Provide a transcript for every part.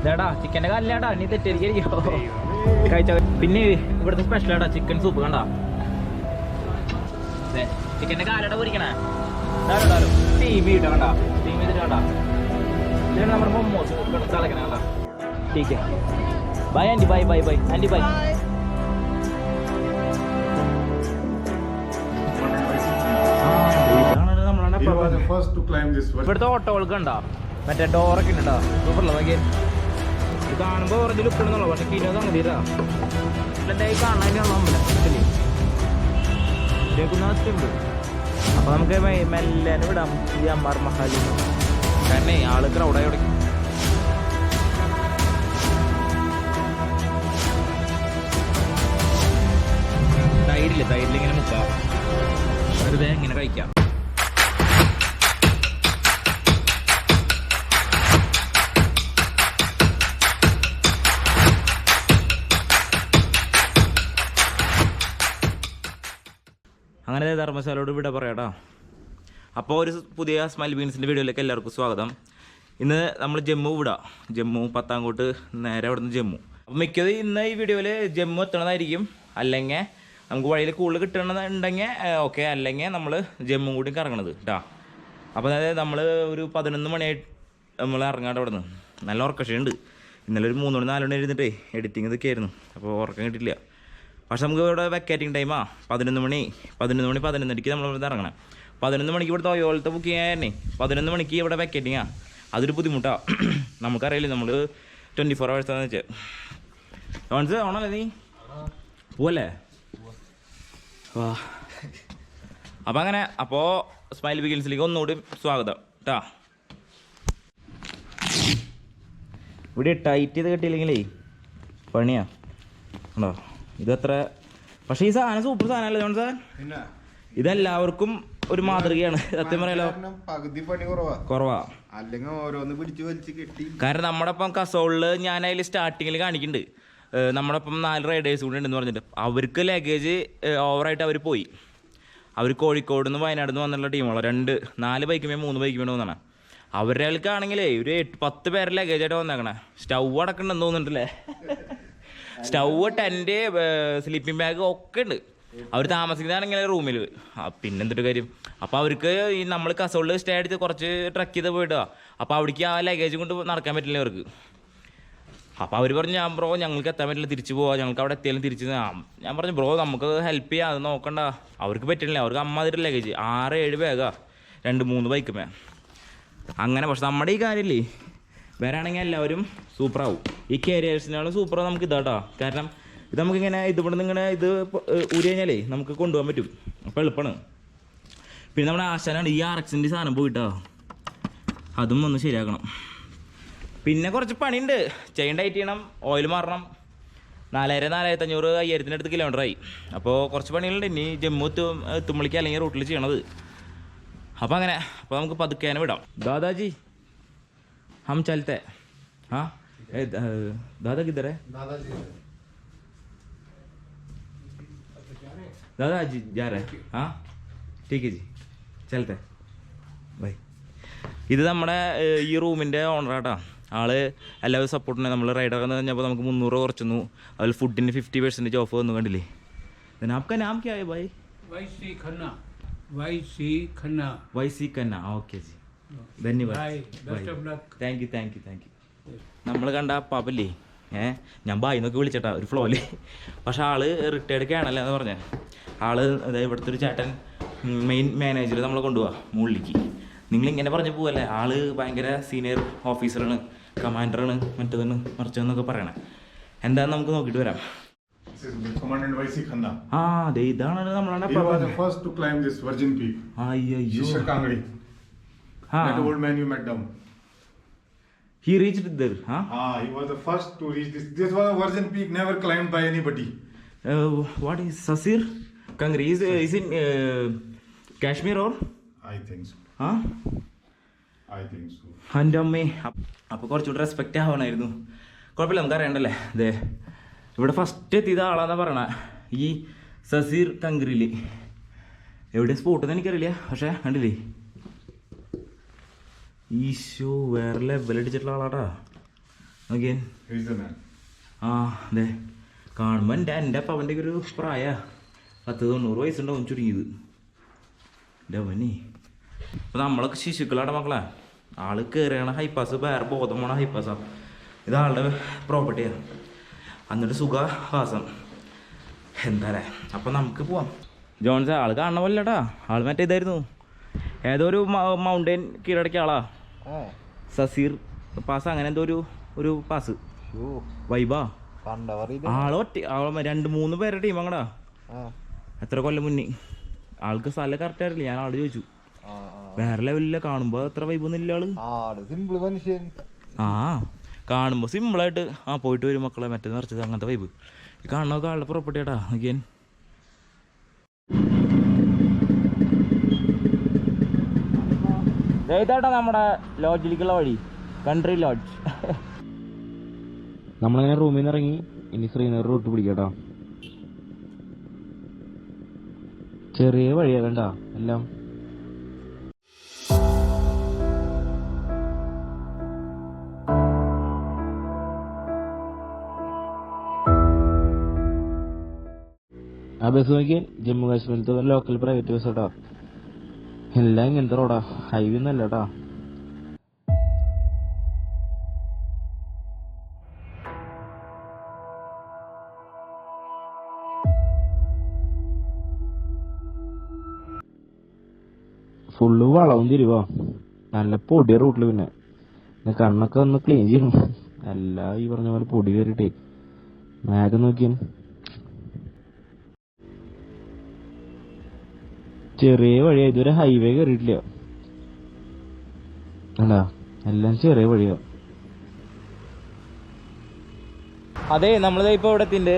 ഇതാടാ ചിക്കൻ്റെ കാലിലാടാ നീ തെറ്റിരിക്കോ കഴിച്ച. പിന്നെ ഇവിടുത്തെ സ്പെഷ്യൽ ആടാ ചിക്കൻ സൂപ്പ് കണ്ടാ. ചിക്കൻ്റെ കാലട പൊരിക്കണേ സ്റ്റീം ചെയ്തിട്ട് കണ്ടാ. സ്റ്റീം ചെയ്തിട്ട് കണ്ടാ. ഇതാണ് നമ്മുടെ മൊമ്മോസ് തിളക്കണേ കണ്ടാ. ടീക്ക് bye aunty, bye bye bye aunty bye. ഇവിടുത്തെ ഓട്ടോകൾക്ക് ഉണ്ടാ മറ്റേ ഡോറൊക്കെ ഉണ്ടാ സൂപ്പറല്ല നോക്കിയ. ഇത് കാണുമ്പോൾ കുറച്ച് ലുക്ക് ഉണ്ടെന്നുള്ളൂ, പക്ഷെ കിനോ സംഗതിരാ എന്തായി കാണാനുള്ള അമ്പലം ഉണ്ട്. അപ്പൊ നമുക്ക് മെല്ലനെ വിടാം ഈ അമ്മാർ മഹാലി. കാരണം ആള് ക്രൗഡായി തുടങ്ങി. തൈരിലിങ്ങനെ മുക്കാം, വെറുതെ ഇങ്ങനെ കഴിക്കാം. അങ്ങനെ ധർമ്മശാലയോട് ഇവിടെ പറയാട്ടോ. അപ്പോൾ ഒരു പുതിയ സ്മൈൽ ബീൻസിൻ്റെ വീഡിയോയിലേക്ക് എല്ലാവർക്കും സ്വാഗതം. ഇന്ന് നമ്മൾ ജമ്മു വിടാം. ജമ്മു പത്താംകോട്ട് നേരെ അവിടെ നിന്ന് ജമ്മു. അപ്പോൾ മിക്കത് ഇന്ന് ഈ വീഡിയോയിൽ ജമ്മു എത്തണതായിരിക്കും. അല്ലെങ്കിൽ നമുക്ക് വഴിയിൽ കൂടുതൽ കിട്ടണമെന്നുണ്ടെങ്കിൽ ഓക്കെ, അല്ലെങ്കിൽ നമ്മൾ ജമ്മു കൂടി കറങ്ങണത് കേട്ടോ. അപ്പോൾ അതായത് നമ്മൾ ഒരു 11 മണിയായിട്ട് നമ്മൾ ഇറങ്ങാണ്ട് അവിടെ നിന്ന്. നല്ല ഉറക്കക്ഷയുണ്ട്. ഇന്നലെ ഒരു 3 മണി 4 മണി ഇരുന്നിട്ടേ എഡിറ്റിംഗ് ഇതൊക്കെ ആയിരുന്നു. അപ്പോൾ ഉറക്കം കിട്ടിയില്ല. പക്ഷെ നമുക്ക് ഇവിടെ വെക്കേറ്റിംഗ് ടൈമാ 11 മണി 11:00 നമ്മളിവിടെ ഇറങ്ങണം. 11 മണിക്ക് ഇവിടുത്തെ ഓയോളത്തെ ബുക്ക് ചെയ്യാനേ 11 മണിക്ക് ഇവിടെ വെക്കേറ്റിങ്ങാ. അതൊരു ബുദ്ധിമുട്ടാണ്. നമുക്കറിയില്ല, നമ്മൾ 24 hours വെച്ചാൽ ഓൺസ് ഓണല്ലേ നീ പോവല്ലേ. വാ അപ്പം അങ്ങനെ. അപ്പോൾ സ്മൈൽ ബിഗിൻസിലേക്ക് ഒന്നുകൂടി സ്വാഗതം കേട്ടാ. ഇവിടെ ടൈറ്റ് ചെയ്ത് കെട്ടിയില്ലെങ്കിലേ പണിയാ ഉണ്ടോ. ഇതത്ര പക്ഷേ ഈ സാധനം സൂപ്പർ സാധനമല്ലേ ജോൺ സാർ. ഇതെല്ലാവർക്കും ഒരു മാതൃകയാണ് സത്യം പറയാലോ. പകുതി പണി കുറവാ, അല്ലെങ്കിൽ ഓരോന്ന് പിടിച്ചു വലിച്ച് കെട്ടി. കാരണം നമ്മുടെ ഒപ്പം കസോളില് ഞാൻ അതിൽ സ്റ്റാർട്ടിങ്ങിൽ കാണിക്കുന്നുണ്ട്, നമ്മുടെ ഒപ്പം 4 റൈഡേഴ്സ് കൂടെ ഉണ്ടെന്ന് പറഞ്ഞിട്ട്. അവർക്ക് ലഗേജ് ഓവറായിട്ട് അവർ പോയി. അവർ കോഴിക്കോട് നിന്ന് വയനാട് നിന്ന് വന്നുള്ള ടീമുള്ള 4 ബൈക്കുമേ 3 ബൈക്കുമേ വന്നാണ്. അവരുടെ ആൾക്കാണെങ്കിലേ ഒരു 8-10 പേരെ ലഗേജായിട്ട് വന്നേക്കണേ. സ്റ്റൗ അടക്കണ്ടെന്ന് തോന്നുന്നുണ്ടല്ലേ. സ്റ്റൗവ്, ടെൻറ്റ്, സ്ലീപ്പിംഗ് ബാഗ് ഒക്കെ ഉണ്ട്. അവർ താമസിക്കുന്നതാണെങ്കിൽ റൂമിൽ. പിന്നെന്തൊരു കാര്യം. അപ്പോൾ അവർക്ക് ഈ നമ്മൾ കസോളിൽ സ്റ്റേ അടിച്ച് കുറച്ച് ട്രക്ക് ചെയ്ത് പോയിട്ടാ. അപ്പോൾ അവിടേക്ക് ആ ലഗേജ് കൊണ്ട് നടക്കാൻ പറ്റില്ല അവർക്ക്. അപ്പോൾ അവർ പറഞ്ഞു, ഞാൻ ബ്രോ ഞങ്ങൾക്ക് എത്താൻ പറ്റില്ല, തിരിച്ചു പോവാം, ഞങ്ങൾക്ക് അവിടെ എത്തിയാലും തിരിച്ച്. ഞാൻ പറഞ്ഞു ബ്രോ നമുക്ക് ഹെൽപ്പ് ചെയ്യാം, അത് നോക്കണ്ട. അവർക്ക് പറ്റില്ല. അവർക്ക് അമ്മാതിരി ലഗേജ് 6-7 ബാഗാ 2-3 ബൈക്കുമേ അങ്ങനെ. പക്ഷെ നമ്മുടെ ഈ കാര്യമില്ലേ, വരാണെങ്കിൽ എല്ലാവരും സൂപ്പറാവും. ഈ കാരിയേഴ്സിനാണ് സൂപ്പർ നമുക്ക് ഇതാട്ടോ. കാരണം ഇത് നമുക്കിങ്ങനെ ഇവിടെ നിന്ന് ഇങ്ങനെ ഇത് ഊരി കഴിഞ്ഞാലേ നമുക്ക് കൊണ്ടുപോകാൻ പറ്റും. അപ്പോൾ എളുപ്പമാണ്. പിന്നെ നമ്മുടെ ആശാനാണ് ഈ RX-ൻ്റെ സാധനം പോയിട്ടോ, അതും ഒന്ന് ശരിയാക്കണം. പിന്നെ കുറച്ച് പണിയുണ്ട്. ചെയിൻ ടൈറ്റ് ചെയ്യണം, ഓയിൽ മാറണം. 4000-4500 5000-ൻ്റെ കിലോമീറ്ററായി. അപ്പോൾ കുറച്ച് പണികളുണ്ട് ഇനി ജമ്മു എത്തുമ്പോഴേക്ക് അല്ലെങ്കിൽ റൂട്ടിൽ ചെയ്യണത്. അപ്പോൾ അങ്ങനെ. അപ്പോൾ നമുക്ക് പതുക്കേനെ വിടാം. ദാദാജി हम चलते हैं. हाँ दादा किधर है? दादा जी जा रहे हैं. हाँ ठीक है जी, चलते हैं ബൈ. ഇത് നമ്മുടെ ഈ റൂമിൻ്റെ ഓണറാട്ടാ. ആള് എല്ലാവരും സപ്പോർട്ടുണ്ട്. നമ്മൾ റൈഡർ എന്ന് പറഞ്ഞപ്പോൾ നമുക്ക് 300 കുറച്ചു. അതിൽ ഫുഡിന് 50% ഓഫ് വന്നു. കണ്ടില്ലേ. आपका नाम क्या है भाई? YC खन्ना. ഓക്കെ ജി, ധന്യവാദ്. Thank you. നമ്മൾ കണ്ട പാപ്പല്ലേ, ഞാൻ ബായി എന്നൊക്കെ വിളിച്ചിട്ടാ ഒരു ഫ്ലോയില്. പക്ഷെ ആള് റിട്ടയർഡ് കേണല്ല എന്ന് പറഞ്ഞ ആള്. ഇവിടുത്തെ ഒരു ചേട്ടൻ മെയിൻ മാനേജർ നമ്മളെ കൊണ്ടുപോവാ മുകളിലേക്ക്. നിങ്ങളിങ്ങനെ പറഞ്ഞു പോവല്ലേ, ആള് ഭയങ്കര സീനിയർ ഓഫീസറാണ്, കമാൻഡറാണ്, മറ്റേതാണ് മറിച്ചതെന്നൊക്കെ പറയണേ. എന്താന്ന് നമുക്ക് നോക്കിയിട്ട് വരാം. അതെ, ഇതാണ് നമ്മളാണ് that old man you met down. He reached there, huh? He was the first to reach this. This was a virgin peak never climbed by anybody. What is Sasir Kangri? Is in Kashmir or? I think so. Huh? I think so. എൻ്റെ അമ്മേ. അപ്പോൾ കുറച്ചുകൂടി respect ആവണമായിരുന്നു. കുഴപ്പമില്ല, നമുക്ക് അറിയണ്ടല്ലേ. അതെ, ഇവിടെ first എത്തിയത് ആളാന്നാ പറയണ, ഈ സസീർ കങ്കരിയിൽ. എവിടെ സ്പോട്ടെന്ന് എനിക്കറിയില്ല, പക്ഷേ കണ്ടില്ലേ. ഈശോ, വേറെ ലെവലടിച്ചിട്ടുള്ള ആളാട്ടാ. Okay He's the man. ആ അതെ കാണുമ്പോൾ എൻ്റെ അപ്പം അവൻ്റെ ഒരു പ്രായ 90 വയസ്സുണ്ടാവും ചുരുങ്ങിയത് എൻ്റെ അവനെ. അപ്പോൾ നമ്മളൊക്കെ ശിശുക്കളാണ് മക്കളെ. ആള് കയറിയാണ് ഹൈപ്പാസ്, വേറെ ബോധം പോണ ഹൈപ്പാസാണ്. ഇത് ആളുടെ പ്രോപ്പർട്ടിയാണ്. എന്നിട്ട് സുഖവാസം എന്താ അല്ലേ. അപ്പം നമുക്ക് പോവാം. ജോൺസ് ആൾ കാണണ പോലെടാ. ആൾ മറ്റേ ഇതായിരുന്നു, ഏതോ ഒരു മൗണ്ടൻ കീഴടക്കിയ ആളാ. സസീർ പാസ് അങ്ങനെ എന്തോ ഒരു പാസ് വൈബാ. ആളൊറ്റ 2-3 പേരുടെ ടീം അങ്ങടാ. എത്ര കൊല്ലം മുന്നേ. ആൾക്ക് സ്ഥലം കറക്റ്റ് അറിയില്ല. ഞാൻ ആള് ചോദിച്ചു. വേറെ ലെവലില്ല. കാണുമ്പോ എത്ര വൈബൊന്നും ഇല്ല ആള്. ആ കാണുമ്പോ സിമ്പിളായിട്ട് പോയിട്ട് വരും മക്കളെ, മറ്റേ നിറച്ചത് അങ്ങനത്തെ വൈബ്. ഈ കാണുന്നൊക്കെ ആളുടെ പ്രോപ്പർട്ടി ആട്ടാ. നോക്കിയാൻ ഇതായിട്ടാ നമ്മുടെ ലോഡ്ജിലേക്കുള്ള വഴി, കൺട്രി ലോഡ്ജ്. നമ്മളിങ്ങനെ റൂമിൽ നിന്ന് ഇറങ്ങി ഇനി ശ്രീനഗർ റൂട്ട് പിടിക്കട്ടോ. ചെറിയ വഴിയാ കണ്ട എല്ലാം. ആ ബസ് നോക്കിയാൽ ജമ്മു കാശ്മീരിലത്തെ ലോക്കൽ പ്രൈവറ്റ് ബസ് കേട്ടോ. എല്ലാം ഇങ്ങനത്തെ റോഡാ, ഹൈവേ ഒന്നും അല്ല കേട്ടോ. ഫുള്ള് വളവും തിരിവാ, നല്ല പൊടിയ റൂട്ടില്. പിന്നെ കണ്ണൊക്കെ ഒന്ന് ക്ലീൻ ചെയ്യണം. എല്ലാം ഈ പറഞ്ഞ പോലെ പൊടി കയറിയിട്ടേ. മാഗ് നോക്കിയാൽ ചെറിയ വഴിയാ, ഇതുവരെ ഹൈവേ കയറിയിട്ടില്ല. അല്ല എല്ലാം ചെറിയ വഴിയാ. അതെ നമ്മളിത് ഇപ്പോൾ ഇവിടെ എത്തിണ്ട്.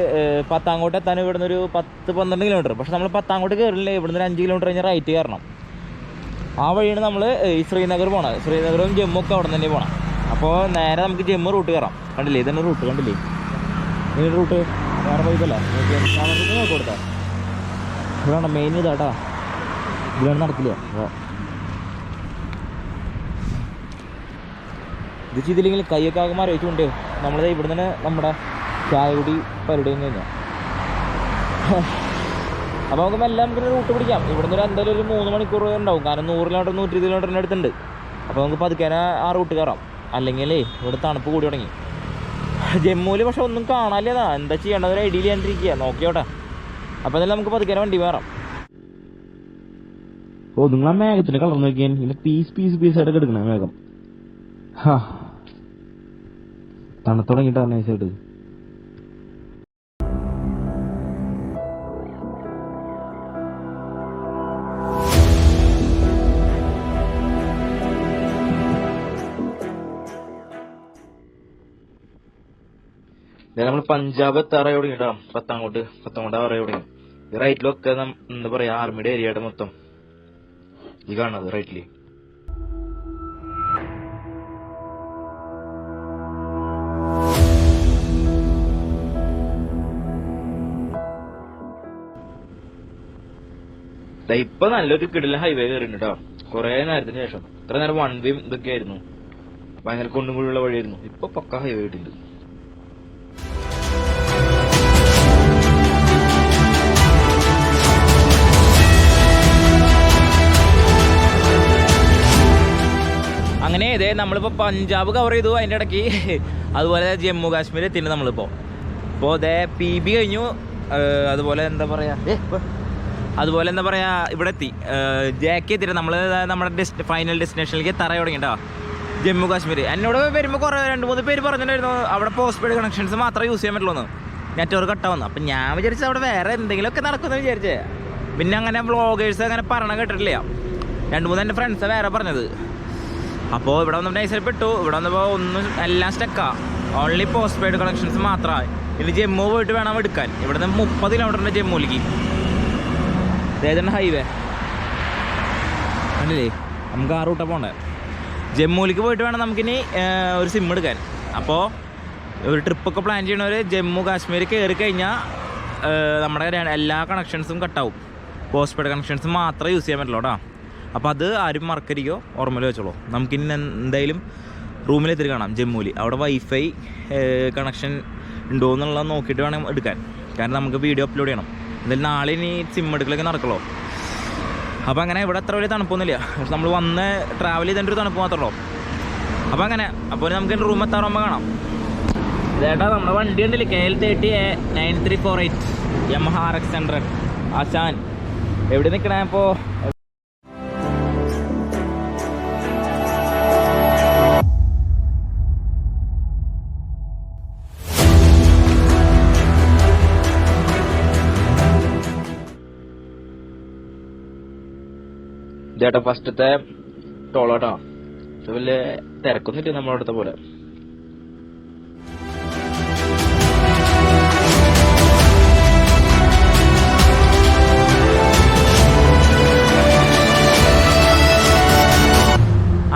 പത്താങ്കോട്ട് എത്താൻ ഇവിടുന്ന് ഒരു 10-12 കിലോമീറ്റർ. പക്ഷെ നമ്മൾ പത്താങ്കോട്ട് കയറില്ലേ, ഇവിടുന്ന് ഒരു 5 കിലോമീറ്റർ കഴിഞ്ഞ് റൈറ്റ് കയറണം. ആ വഴിയാണ് നമ്മൾ ഈ ശ്രീനഗർ പോകണം. ശ്രീനഗറും ജമ്മു ഒക്കെ അവിടെ തന്നെ പോകണം. അപ്പോൾ നേരെ നമുക്ക് ജമ്മു റൂട്ട് കയറാം. കണ്ടില്ലേ, ഇതന്നെ റൂട്ട് കണ്ടില്ലേ, ഈ റൂട്ട് വേറെ പോയിക്കല്ല. നോക്കി കൊടുത്താ ഇവിടെയാണ് മെയിൻ ഇതാട്ടാ. ഇതിലാണ് നടക്കില്ല. ഇത് ചെയ്തില്ലെങ്കിൽ കൈയൊക്കെ ആകെ മരവിച്ചുകൊണ്ട് നമ്മളത് ഇവിടെ നിന്ന് നമ്മുടെ ചായ കുടി പരിപാടി കഴിഞ്ഞാൽ അപ്പോൾ നമുക്ക് മെല്ലെ നമുക്ക് റൂട്ട് പിടിക്കാം. ഇവിടുന്ന് ഒരു എന്തായാലും ഒരു 3 മണിക്കൂർ ഉണ്ടാവും. കാരണം 100 കിലോമീറ്റർ 120 കിലോമീറ്ററിൻ്റെ അടുത്തുണ്ട്. അപ്പോൾ നമുക്ക് പതുക്കേനെ ആ റൂട്ട് കയറാം. അല്ലെങ്കിൽ ഇവിടെ തണുപ്പ് കൂടി തുടങ്ങി. ജമ്മുവിൽ പക്ഷെ ഒന്നും കാണാനില്ലതാ. എന്താ ചെയ്യേണ്ടത് ഒരു ഐഡിയ ചെയ്യാണ്ടിരിക്കുക. നോക്കിയോട്ടെ. അപ്പോൾ എന്തായാലും നമുക്ക് പതുക്കേനെ വണ്ടി കയറാം. ഓ നിങ്ങൾ ആ മേഘത്തിന്റെ കളർ നോക്കിയാൽ ഇങ്ങനെ പീസായിട്ട് എടുക്കണേ മേഘം. തണുത്ത് തുടങ്ങിയിട്ടാണ് നൈസായിട്ട്. നമ്മൾ പഞ്ചാബ് എത്താറായി തുടങ്ങിട്ടാ. പത്താങ്കോട്ട് ആറായി തുടങ്ങി. ഈ റൈറ്റിലൊക്കെ എന്താ പറയാ ആർമിയുടെ ഏരിയയുടെ മൊത്തം ഈ കാണുന്നത് റൈറ്റില്. ഇപ്പൊ നല്ലൊരു കിടില ഹൈവേ കയറിണ്ട് കേട്ടോ. കൊറേ നേരത്തിന് ശേഷം. ഇത്ര നേരം വൺ വേ ഇതൊക്കെ ആയിരുന്നു, ഭയങ്കര കുണ്ടും കുഴിയുള്ള വഴിയായിരുന്നു. ഇപ്പൊ പക്ക ഹൈവേ കിട്ടിണ്ട്. അങ്ങനെ ഇതേ നമ്മളിപ്പോൾ പഞ്ചാബ് കവർ ചെയ്തു. അതിൻ്റെ ഇടയ്ക്ക് അതുപോലെ ജമ്മു കാശ്മീർ എത്തിയിട്ട് നമ്മളിപ്പോൾ ഇതേ PB കഴിഞ്ഞു. അതുപോലെ എന്താ പറയുക ഇവിടെ എത്തി. ജാക്കി എത്തിയിട്ട് നമ്മൾ നമ്മുടെ ഫൈനൽ ഡെസ്റ്റിനേഷനിലേക്ക് എത്താറായി തുടങ്ങിട്ടോ. ജമ്മു കാശ്മീർ. എന്നോട് വരുമ്പോൾ കുറേ 2-3 പേര് പറഞ്ഞിട്ടുണ്ടായിരുന്നു അവിടെ പോസ്റ്റ് പെയ്ഡ് കണക്ഷൻസ് മാത്രമേ യൂസ് ചെയ്യാൻ പറ്റുള്ളൂ, നെറ്റ്വർക്ക് കട്ടാവുന്നു. അപ്പം ഞാൻ വിചാരിച്ചത് അവിടെ വേറെ എന്തെങ്കിലുമൊക്കെ നടക്കുമെന്ന് വിചാരിച്ചേ. പിന്നെ അങ്ങനെ വ്ളോഗേഴ്സ് അങ്ങനെ പറഞ്ഞ കേട്ടിട്ടില്ല. 2-3 എൻ്റെ ഫ്രണ്ട്സാണ് വേറെ പറഞ്ഞത്. അപ്പോൾ ഇവിടെ വന്നപ്പോൾ നൈസായിട്ട് പെട്ടു. ഇവിടെ വന്നപ്പോൾ ഒന്നും എല്ലാം സ്റ്റക്കാ. ഓൺലി പോസ്റ്റ് പെയ്ഡ് കണക്ഷൻസ് മാത്രമായി. ഇനി ജമ്മു പോയിട്ട് വേണം എടുക്കാൻ. ഇവിടെ നിന്ന് 30 കിലോമീറ്ററിൻ്റെ ജമ്മുവിലേക്ക്. ഇതേതാണ് ഹൈവേ കണ്ടില്ലേ. നമുക്ക് ആ റൂട്ടാണ് പോകണ്ടേ. ജമ്മുവിലേക്ക് പോയിട്ട് വേണം നമുക്കിനി ഒരു സിം എടുക്കാൻ. അപ്പോൾ ഒരു ട്രിപ്പൊക്കെ പ്ലാൻ ചെയ്യണവർ ജമ്മു കാശ്മീർ കയറി കഴിഞ്ഞാൽ നമ്മുടെ എല്ലാ കണക്ഷൻസും കട്ടാവും. പോസ്റ്റ് പെയ്ഡ് കണക്ഷൻസ് മാത്രമേ യൂസ് ചെയ്യാൻ പറ്റുള്ളൂ കേട്ടോ. അപ്പോൾ അത് ആരും മറക്കരിക്കോ, ഓർമ്മയിൽ വെച്ചോളൂ. നമുക്കിനി എന്തായാലും റൂമിലെത്തിരി കാണാം ജമ്മുവിൽ. അവിടെ വൈഫൈ കണക്ഷൻ ഉണ്ടോ എന്നുള്ളത് നോക്കിയിട്ട് വേണം എടുക്കാൻ. കാരണം നമുക്ക് വീഡിയോ അപ്ലോഡ് ചെയ്യണം. എന്തായാലും നാളെ ഇനി സിം എടുക്കലൊക്കെ നടക്കുള്ളൂ. അപ്പോൾ അങ്ങനെ ഇവിടെ അത്ര വലിയ തണുപ്പൊന്നുമില്ല. പക്ഷെ നമ്മൾ വന്ന് ട്രാവൽ ചെയ്തതിൻ്റെ ഒരു തണുപ്പ് മാത്രമേ ഉള്ളൂ. അപ്പോൾ അങ്ങനെ അപ്പോൾ നമുക്ക് റൂം എത്താറാകുമ്പോൾ കാണാം. ഇതേട്ടാ നമ്മുടെ വണ്ടി ഉണ്ടല്ലേ KL30A9348 Yamaha RX100 ആശാൻ. എവിടെ നിൽക്കണേ ഇപ്പോൾ? ഇതേട്ടാ ഫസ്റ്റത്തെ ടോളോട്ടാ. വലിയ തിരക്കൊന്നുമില്ല നമ്മളവിടുത്തെ പോലെ.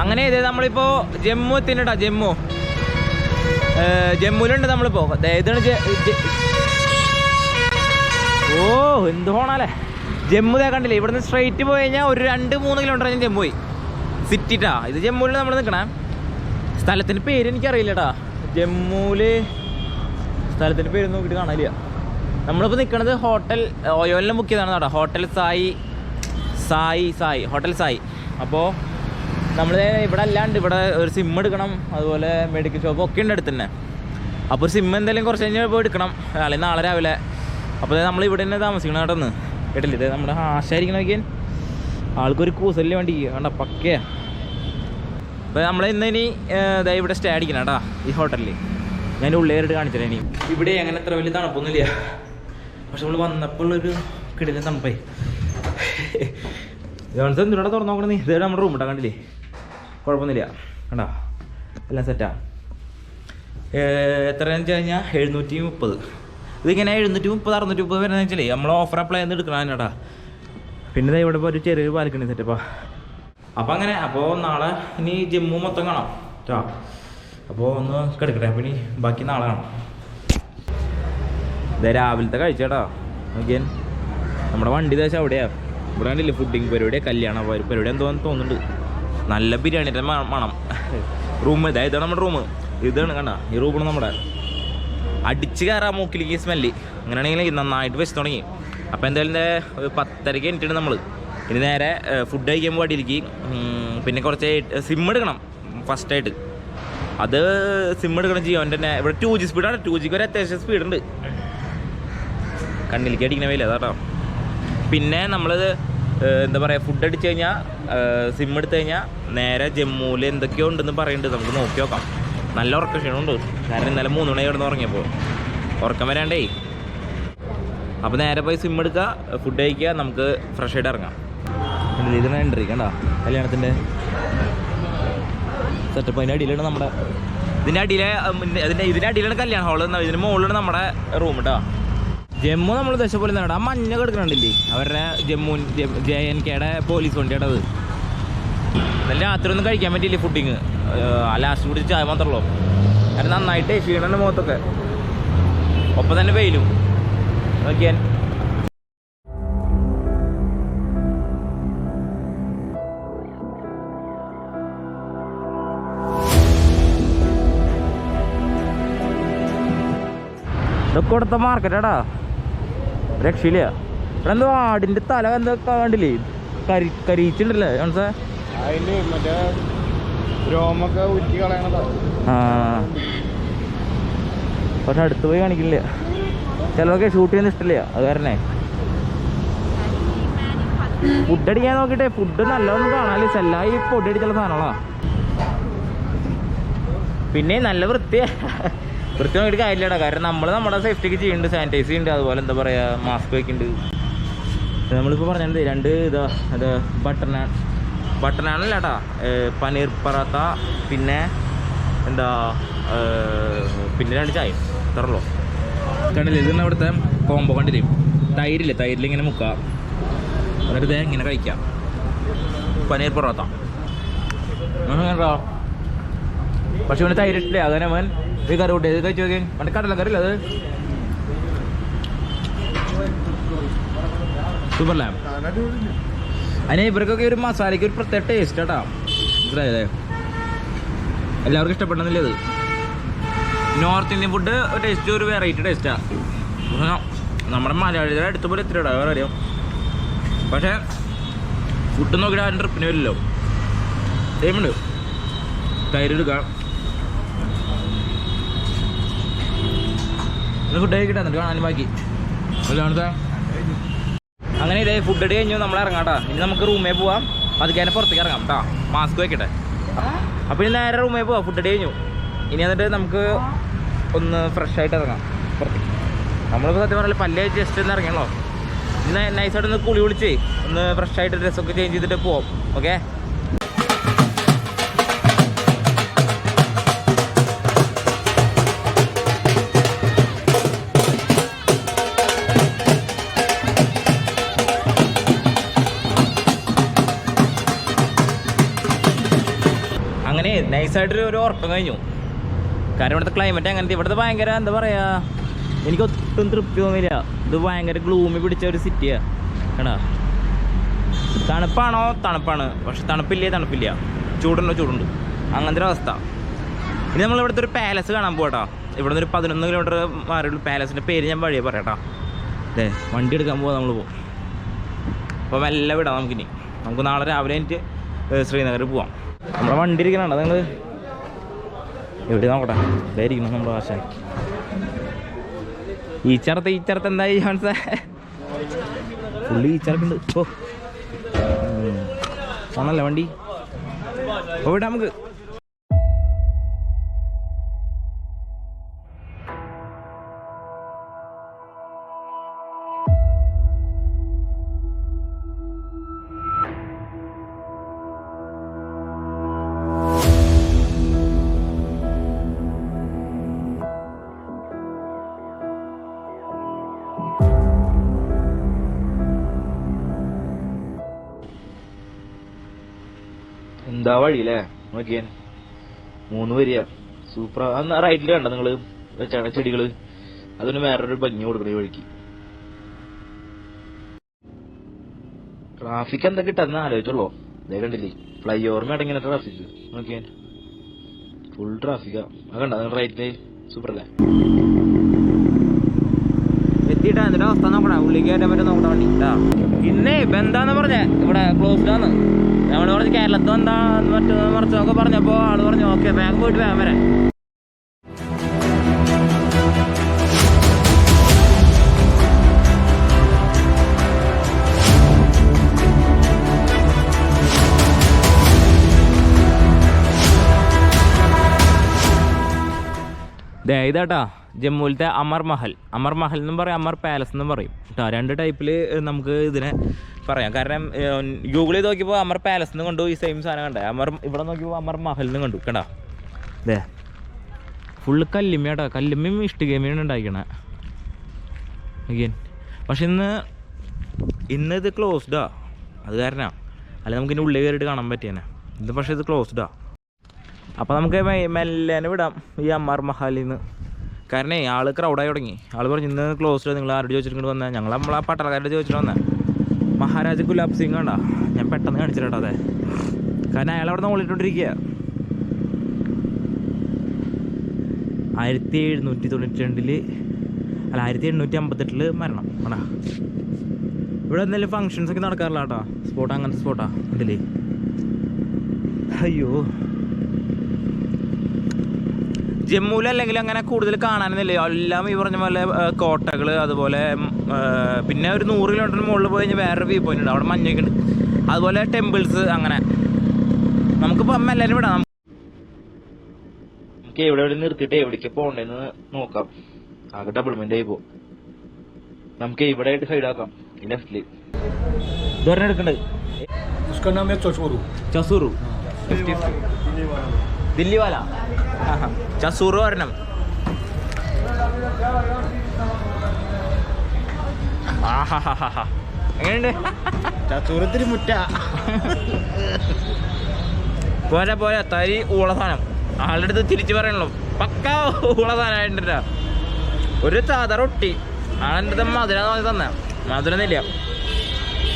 അങ്ങനെ ഇതേ നമ്മളിപ്പോ ജമ്മു എത്തിണ്ടാ. ജമ്മുവിലുണ്ട് നമ്മളിപ്പോ. ഇതാണ് ഓ എന്ത് പോണല്ലേ ജമ്മു. കണ്ടില്ലേ, ഇവിടുന്ന് സ്ട്രെയിറ്റ് പോയി കഴിഞ്ഞാൽ ഒരു 2-3 കിലോമീറ്റർ കഴിഞ്ഞാൽ ജമ്മു പോയി സിറ്റിട്ടാ. ഇത് ജമ്മുവിൽ നമ്മൾ നിൽക്കണേ. സ്ഥലത്തിൻ്റെ പേര് എനിക്കറിയില്ലട്ടാ. ജമ്മുവിൽ സ്ഥലത്തിൻ്റെ പേര് നോക്കിയിട്ട് കാണാനില്ല. നമ്മളിപ്പോൾ നിൽക്കണത് ഹോട്ടൽ ഓയോലിനെ ബുക്ക് ചെയ്താണ് കേട്ടോ. ഹോട്ടൽ സായി. അപ്പോൾ നമ്മൾ ഇവിടെ അല്ലാണ്ട് ഇവിടെ ഒരു സിം എടുക്കണം. അതുപോലെ മെഡിക്കൽ ഷോപ്പ് ഒക്കെ ഉണ്ട് അടുത്ത് തന്നെ. അപ്പോൾ സിം എന്തെങ്കിലും കുറച്ച് കഴിഞ്ഞാൽ പോയി എടുക്കണം, അല്ലെങ്കിൽ നാളെ രാവിലെ. അപ്പോൾ നമ്മൾ ഇവിടെ തന്നെ താമസിക്കണം കേട്ടോ. ഒന്ന് കേട്ടില്ല, ഇത് നമ്മുടെ ആശായിരിക്കണം നോക്കിയാൽ ആൾക്കൊരു കൂസലിന് വേണ്ടി വേണ്ട പക്കയാ. അപ്പോൾ നമ്മൾ ഇനി ഇവിടെ സ്റ്റേ അടിക്കണം കേട്ടോ ഈ ഹോട്ടലിൽ. ഞാൻ ഉള്ളിൽ കയറിയിട്ട് കാണിച്ചില്ല. ഇനി ഇവിടെ അങ്ങനെ അത്ര വലിയ തണുപ്പൊന്നുമില്ല. പക്ഷെ നമ്മൾ വന്നപ്പോൾ ഒരു കിടില തണുപ്പായി. ജോൺസൺ എന്തിനോടെ തുറന്നു നോക്കണം നീ. ഇതേ നമ്മുടെ റൂം ഇട്ടാ കണ്ടില്ലേ, കുഴപ്പമൊന്നുമില്ല കണ്ടാ, എല്ലാം സെറ്റാ. എത്രയാണെന്ന് വെച്ച് കഴിഞ്ഞാൽ 730. ഇതിങ്ങനെ 730 630 വരുന്നതെന്ന് വെച്ചാലേ നമ്മൾ ഓഫർ അപ്ലൈ ചെയ്ത് എടുക്കണം കേട്ടാ. പിന്നെ ഇവിടെ ഇപ്പോൾ ഒരു ചെറിയൊരു ബാൽക്കണി സെറ്റപ്പാ. അപ്പോൾ അങ്ങനെ അപ്പോൾ നാളെ ഇനി ജമ്മു മൊത്തം കാണാം കേട്ടോ. അപ്പോൾ ഒന്ന് കിടക്കട്ടെ. അപ്പോൾ ഇനി ബാക്കി നാളെ കാണാം. ഇതേ രാവിലത്തെ കഴിച്ച കേട്ടോ. നോക്കിയാൽ നമ്മുടെ വണ്ടി ദേശം അവിടെയാണ്. ഇവിടെ കണ്ടില്ലേ ഫുഡിങ് പരിപാടി, കല്യാണ പരിപാടി എന്തോന്ന് തോന്നുന്നുണ്ട്. നല്ല ബിരിയാണിയുടെ മണം. റൂം ഇതാണ് നമ്മുടെ റൂം. ഇതാണ് കണ്ട, ഈ റൂമാണ് നമ്മുടെ. അടിച്ച് കയറാൻ മൂക്കിലേക്ക് സ്മെല്ല്. അങ്ങനെയാണെങ്കിൽ നന്നായിട്ട് വെച്ച് തുടങ്ങി. അപ്പോൾ എന്തായാലും ഒരു 10:30 കഴിഞ്ഞിട്ടുണ്ട് നമ്മൾ. ഇനി നേരെ ഫുഡ് കഴിക്കാൻ വണ്ടിയിലേക്ക്. പിന്നെ കുറച്ച് സിം എടുക്കണം ഫസ്റ്റായിട്ട്. അത് സിം എടുക്കണം ജിയോൻ്റെ തന്നെ. ഇവിടെ 2G സ്പീഡാണ്. 2Gക്ക് ഒരു അത്യാവശ്യം സ്പീഡുണ്ട്. കണ്ണിലേക്ക് അടിക്കണ വേല അതാട്ടോ. പിന്നെ നമ്മൾ എന്താ പറയുക, ഫുഡ് അടിച്ച് കഴിഞ്ഞാൽ സിം എടുത്തു കഴിഞ്ഞാൽ നേരെ ജമ്മുവിൽ എന്തൊക്കെയോ ഉണ്ടെന്ന് പറയുന്നുണ്ട്. നമുക്ക് നോക്കി നോക്കാം. നല്ല ഉറക്ക ക്ഷീണമുണ്ട്. കാരണം ഇന്നലെ 3 മണി കിടന്ന് ഉറങ്ങിയപ്പോൾ ഉറക്കം വരാണ്ടേ. അപ്പോൾ നേരെ പോയി സിം എടുക്കുക, ഫുഡ് കഴിക്കുക, നമുക്ക് ഫ്രഷ് ആയിട്ട് ഇറങ്ങാം. ഇതിന് എൻട്രി കണ്ടോ, കല്യാണത്തിൻ്റെ സെറ്റപ്പ്. അതിൻ്റെ അടിയിലാണ് നമ്മുടെ ഇതിൻ്റെ അടിയിലാണ് കല്യാണ ഹാള്. ഇതിന് മുകളിലാണ് നമ്മുടെ റൂം കേട്ടോ. ജമ്മു നമ്മൾ ദശ പോലെ തന്നെ. ആ മഞ്ഞ കിടക്കണുണ്ടില്ലേ, അവരുടെ JNKയുടെ പോലീസ് വണ്ടിയാണ് അത്. നല്ല രാത്രി ഒന്നും കഴിക്കാൻ പറ്റിയില്ലേ ഫുഡിങ്. ലാസ്റ്റ് കൂടി ചായ മാത്രമല്ലോ. കാരണം നന്നായിട്ട് ക്ഷീണൻ്റെ മുഖത്തൊക്കെ. ഒപ്പം തന്നെ വെയിലും നോക്കിയാൽ. ഇതൊക്കെ കൊടുത്ത മാർക്കറ്റാടാ, രക്ഷയില്ല. ഇവിടെ എന്തോ ആടിൻ്റെ തല എന്തൊക്കെ കണ്ടില്ലേ, കരിച്ചിട്ടുണ്ടല്ലേ ജോൺസേ. അതിന്റെ മറ്റേ രോമൊക്കെ ഉറ്റി കളയണതാ. പക്ഷെ അടുത്ത് പോയി കാണിക്കില്ല. ചിലതൊക്കെ ഷൂട്ട് ചെയ്യുന്ന ഇഷ്ടമില്ല, അത് കാരണേ. ഫുഡ് അടിക്കാൻ നോക്കിട്ടെ, ഫുഡ് നല്ലതൊന്നും കാണാനില്ല. എല്ലാം ഈ പൊടി അടിച്ചുള്ള സാധനങ്ങളാ. പിന്നെ നല്ല വൃത്തി നോക്കിയിട്ട് കാര്യമില്ലടാ. കാരണം നമ്മൾ നമ്മുടെ സേഫ്റ്റിക്ക് ചെയ്യുന്നുണ്ട്, സാനിറ്റൈസ് ചെയ്യുന്നുണ്ട്, അതുപോലെ എന്താ പറയുക മാസ്ക് വയ്ക്കുന്നുണ്ട്. നമ്മളിപ്പോൾ പറഞ്ഞത് 2 ഇത് ബട്ടനാണല്ലേട്ടാ, പനീർ പറാത്ത, പിന്നെ എന്താ പിന്നെ 2 ചായ ഇത്രയുള്ളൂ. കണ്ടില്ലേ, ഇതാണ് അവിടുത്തെ കോംബോ. കണ്ടില്ലേ, തൈരിലിങ്ങനെ മുക്കാം, എന്നിട്ട് ഇങ്ങനെ കഴിക്കാം. പനീർ പൊറോത്ത കേട്ടോ. പക്ഷെ ഇവന് തൈരിട്ടില്ലേ, അങ്ങനെ അവൻ ഈ കറി കൂട്ടി കഴിച്ചു നോക്കി. അവൻ്റെ കടല കറിയില്ല അത് സൂപ്പർലേ. അതിന് ഇവർക്കൊക്കെ ഒരു മസാലയ്ക്ക് ഒരു പ്രത്യേക ടേസ്റ്റ് കേട്ടോ. മനസ്സിലായതേ. എല്ലാവർക്കും ഇഷ്ടപ്പെടുന്നില്ല ഇത്. നോർത്ത് ഇന്ത്യൻ ഫുഡ് ടേസ്റ്റ് ഒരു വെറൈറ്റി ടേസ്റ്റാണ്. നമ്മുടെ മലയാളികളുടെ അടുത്ത് പോലെ എത്തിരടാ വേറെ അറിയാം. പക്ഷേ ഫുഡ് നോക്കിയിട്ട് ആരും ട്രിപ്പിന് വരില്ലോ. ടൈമുണ്ട്, തൈര് എടുക്കാം. ഫുഡ് കഴിക്കട്ടെ, എന്നിട്ട് കാണാനും ബാക്കി അല്ലാതെ. അങ്ങനെ ഇതേ ഫുഡ് അടി കഴിഞ്ഞു, നമ്മൾ ഇറങ്ങാട്ടാ. ഇനി നമുക്ക് റൂമേ പോവാം, പതുക്കെ തന്നെ പുറത്തേക്ക് ഇറങ്ങാം കേട്ടോ. മാസ്ക് വെക്കട്ടെ. അപ്പോൾ ഇനി നേരെ റൂമേ പോവാം. ഫുഡ് അടി കഴിഞ്ഞു. ഇനി എന്നിട്ട് നമുക്ക് ഒന്ന് ഫ്രഷ് ആയിട്ട് ഇറങ്ങാം പുറത്തേക്ക്. നമ്മളിപ്പോൾ സത്യം പറഞ്ഞാൽ പല്ലേ ജസ്റ്റ് ഒന്ന് ഇറങ്ങിയല്ലോ. ഇന്ന് നൈസായിട്ട് ഒന്ന് കുളി വിളിച്ച് ഒന്ന് ഫ്രഷ് ആയിട്ട് ഡ്രസ്സൊക്കെ ചേഞ്ച് ചെയ്തിട്ട് പോവാം. ഓക്കെ, അങ്ങനെ നൈസായിട്ടൊരു ഉറക്കം കഴിഞ്ഞു. കാരണം ഇവിടുത്തെ ക്ലൈമറ്റ് അങ്ങനത്തെ. ഇവിടുത്തെ ഭയങ്കര എന്താ പറയുക, എനിക്ക് ഒട്ടും തൃപ്തി തോന്നില്ല. ഇത് ഭയങ്കര ഗ്ലൂമി പിടിച്ച ഒരു സിറ്റിയാണ് കേട്ടാ. തണുപ്പാണോ തണുപ്പാണ്, പക്ഷെ തണുപ്പില്ല. ചൂടുണ്ട് അങ്ങനത്തെ ഒരു അവസ്ഥ. ഇനി നമ്മൾ ഇവിടുത്തെ ഒരു പാലസ് കാണാൻ പോകട്ടോ. ഇവിടെ നിന്ന് ഒരു 11 കിലോമീറ്റർ മാറിയുള്ള പാലസിൻ്റെ പേര് ഞാൻ വഴിയെ പറയാട്ടോ. അതെ, വണ്ടി എടുക്കാൻ പോകാം നമ്മൾ പോകും. അപ്പോൾ മെല്ലെ വിടാം നമുക്കിനി. നമുക്ക് നാളെ രാവിലെ എനിക്ക് ശ്രീനഗറിൽ പോവാം. നമ്മുടെ വണ്ടി ഇരിക്കണുണ്ടോ നിങ്ങൾ? എവിടെ നോക്കട്ടെ, ഇതായിരിക്കണം നമ്മുടെ ആശാൻ. ഈച്ചറത്ത് എന്തായി മനസ്സിലാ? ഫുള്ള് ഈച്ചറക്കുണ്ട്. ഓ ആണല്ലേ വണ്ടി. ഓ വിടാം നമുക്ക്. എന്താ വഴിയില്ലേ നോക്കിയാൻ, 3 വരിക സൂപ്പർ. അന്ന് റൈറ്റിൽ കണ്ട നിങ്ങള് ചെടികള്, അതിന് വേറൊരു ഭംഗി കൊടുക്കണ ഈ വഴിക്ക്. ട്രാഫിക് എന്താ കിട്ടാന്ന് ആലോചിച്ചോളൂ. ഇതേ കണ്ടില്ലേ, ഫ്ലൈ ഓവറിന് ഇടങ്ങിയ ട്രാഫിക് നോക്കിയാൻ, ഫുൾ ട്രാഫിക്കാ. അത് കണ്ട നിങ്ങൾ റൈറ്റില് സൂപ്പർ അല്ലേ? എത്തിയിട്ടാ എന്നിട്ട് അവസ്ഥ നോക്കണ, ഉള്ളിൽ കയറ്റാൻ പറ്റും നോക്കണ വണ്ടി. ഇന്നേ ഇപ്പം എന്താന്ന് പറഞ്ഞേ, ഇവിടെ ക്ലോസ്ഡ് ആണ്. നമ്മൾ പറഞ്ഞ് കേരളത്തിൽ എന്താ മറിച്ചൊക്കെ പറഞ്ഞപ്പോൾ ആള് പറഞ്ഞു ഓക്കെ വേഗം പോയിട്ട് വേഗം വരാൻ. ഇതാട്ടാ ജമ്മുവിലത്തെ അമർ മഹൽ എന്നും പറയും, അമർ പാലസ് എന്നും പറയും കേട്ടോ. 2 ടൈപ്പിൽ നമുക്ക് ഇതിനെ പറയാം. കാരണം ഗൂഗിൾ ചെയ്ത് നോക്കിയപ്പോൾ അമർ പാലസ് എന്ന് കണ്ടു, ഈ സെയിം സാധനം കണ്ടേ. ഇവിടെ നോക്കിയപ്പോൾ അമർ മഹൽ എന്ന് കണ്ടു കേട്ടോ. അതെ, ഫുള്ള് കല്ലിമ്മയാട്ടോ, കല്ലിമ്മയും ഇഷ്ടികമ്മയാണ് ഉണ്ടാക്കിക്കണേ അഗൈൻ. പക്ഷെ ഇന്ന് ഇത് ക്ലോസ്ഡാ, അത് കാരണമാണ്. അല്ലെങ്കിൽ നമുക്ക് ഇതിൻ്റെ ഉള്ളിൽ കയറിയിട്ട് കാണാൻ പറ്റിയേനെ. ഇത് പക്ഷേ ഇത് ക്ലോസ്ഡാ. അപ്പോൾ നമുക്ക് മെല്ലനെ വിടാം ഈ അമർ മഹലിൽ നിന്ന്. കാരണം ആൾ ക്രൗഡായി തുടങ്ങി. ആൾ പറഞ്ഞു ഇന്ന് ക്ലോസ്ഡ്, നിങ്ങൾ ആരോട് ചോദിച്ചിട്ട് വന്നാൽ. നമ്മളാ പട്ടണക്കാരോട് ചോദിച്ചിട്ട് വന്നേ. മഹാരാജ ഗുലാബ് സിംഗ് കണ്ടാ, ഞാൻ പെട്ടെന്ന് കാണിച്ചിട്ടോ. അതെ, കാരണം അയാൾ അവിടെ നിന്ന് ഓളിട്ടോണ്ടിരിക്കുക. 1792 അല്ല 1858 മരണം ആടാ. ഇവിടെ എന്തെങ്കിലും ഫങ്ഷൻസ് ഒക്കെ നടക്കാറില്ല കേട്ടോ. സ്പോട്ട് അങ്ങനത്തെ സ്പോട്ടാ ഇതില്. അയ്യോ, ജമ്മുവിലല്ലെങ്കിൽ അങ്ങനെ കൂടുതൽ കാണാനൊന്നുമില്ല. എല്ലാം ഈ പറഞ്ഞ പോലെ കോട്ടകൾ, അതുപോലെ പിന്നെ ഒരു 100 കിലോമീറ്ററിന് മുകളിൽ പോയി കഴിഞ്ഞാൽ വേറൊരു വ്യൂ പോയിന്റ് ഉണ്ട്, അവിടെ മഞ്ഞൊക്കെ ഉണ്ട്. അതുപോലെ ടെമ്പിൾസ്. അങ്ങനെ നമുക്കിപ്പോൾ എല്ലാവരും വിടാം. നമുക്ക് എവിടെ നിർത്തിയിട്ട് എവിടേക്ക് പോകണ്ടെന്ന് നോക്കാം. ആകെ ഡബിൾമെന്റ് ആയി പോകും. നമുക്ക് ഇവിടെ ആയിട്ട് സൈഡ് ആക്കാം. ഈ ലെഫ്റ്റില് ഇതൊരെണ്ണം എടുക്കണ്ടത്. ചസൂറു ദില്ലി വാല ചസൂറ് ഒരെണ്ണം. എങ്ങനെയുണ്ട് ചസൂരത്തിന് മുറ്റ? പോരാ തരി ഊള സാധനം. ആളുടെ അടുത്ത് തിരിച്ചു പറയണല്ലോ, പക്ക ഊള സാധനമായിട്ടാ. ഒരു സാധാ റൊട്ടി ആളെൻ്റെ അടുത്ത് മധുര നോക്കി തന്നെ. മധുരന്നില്ല,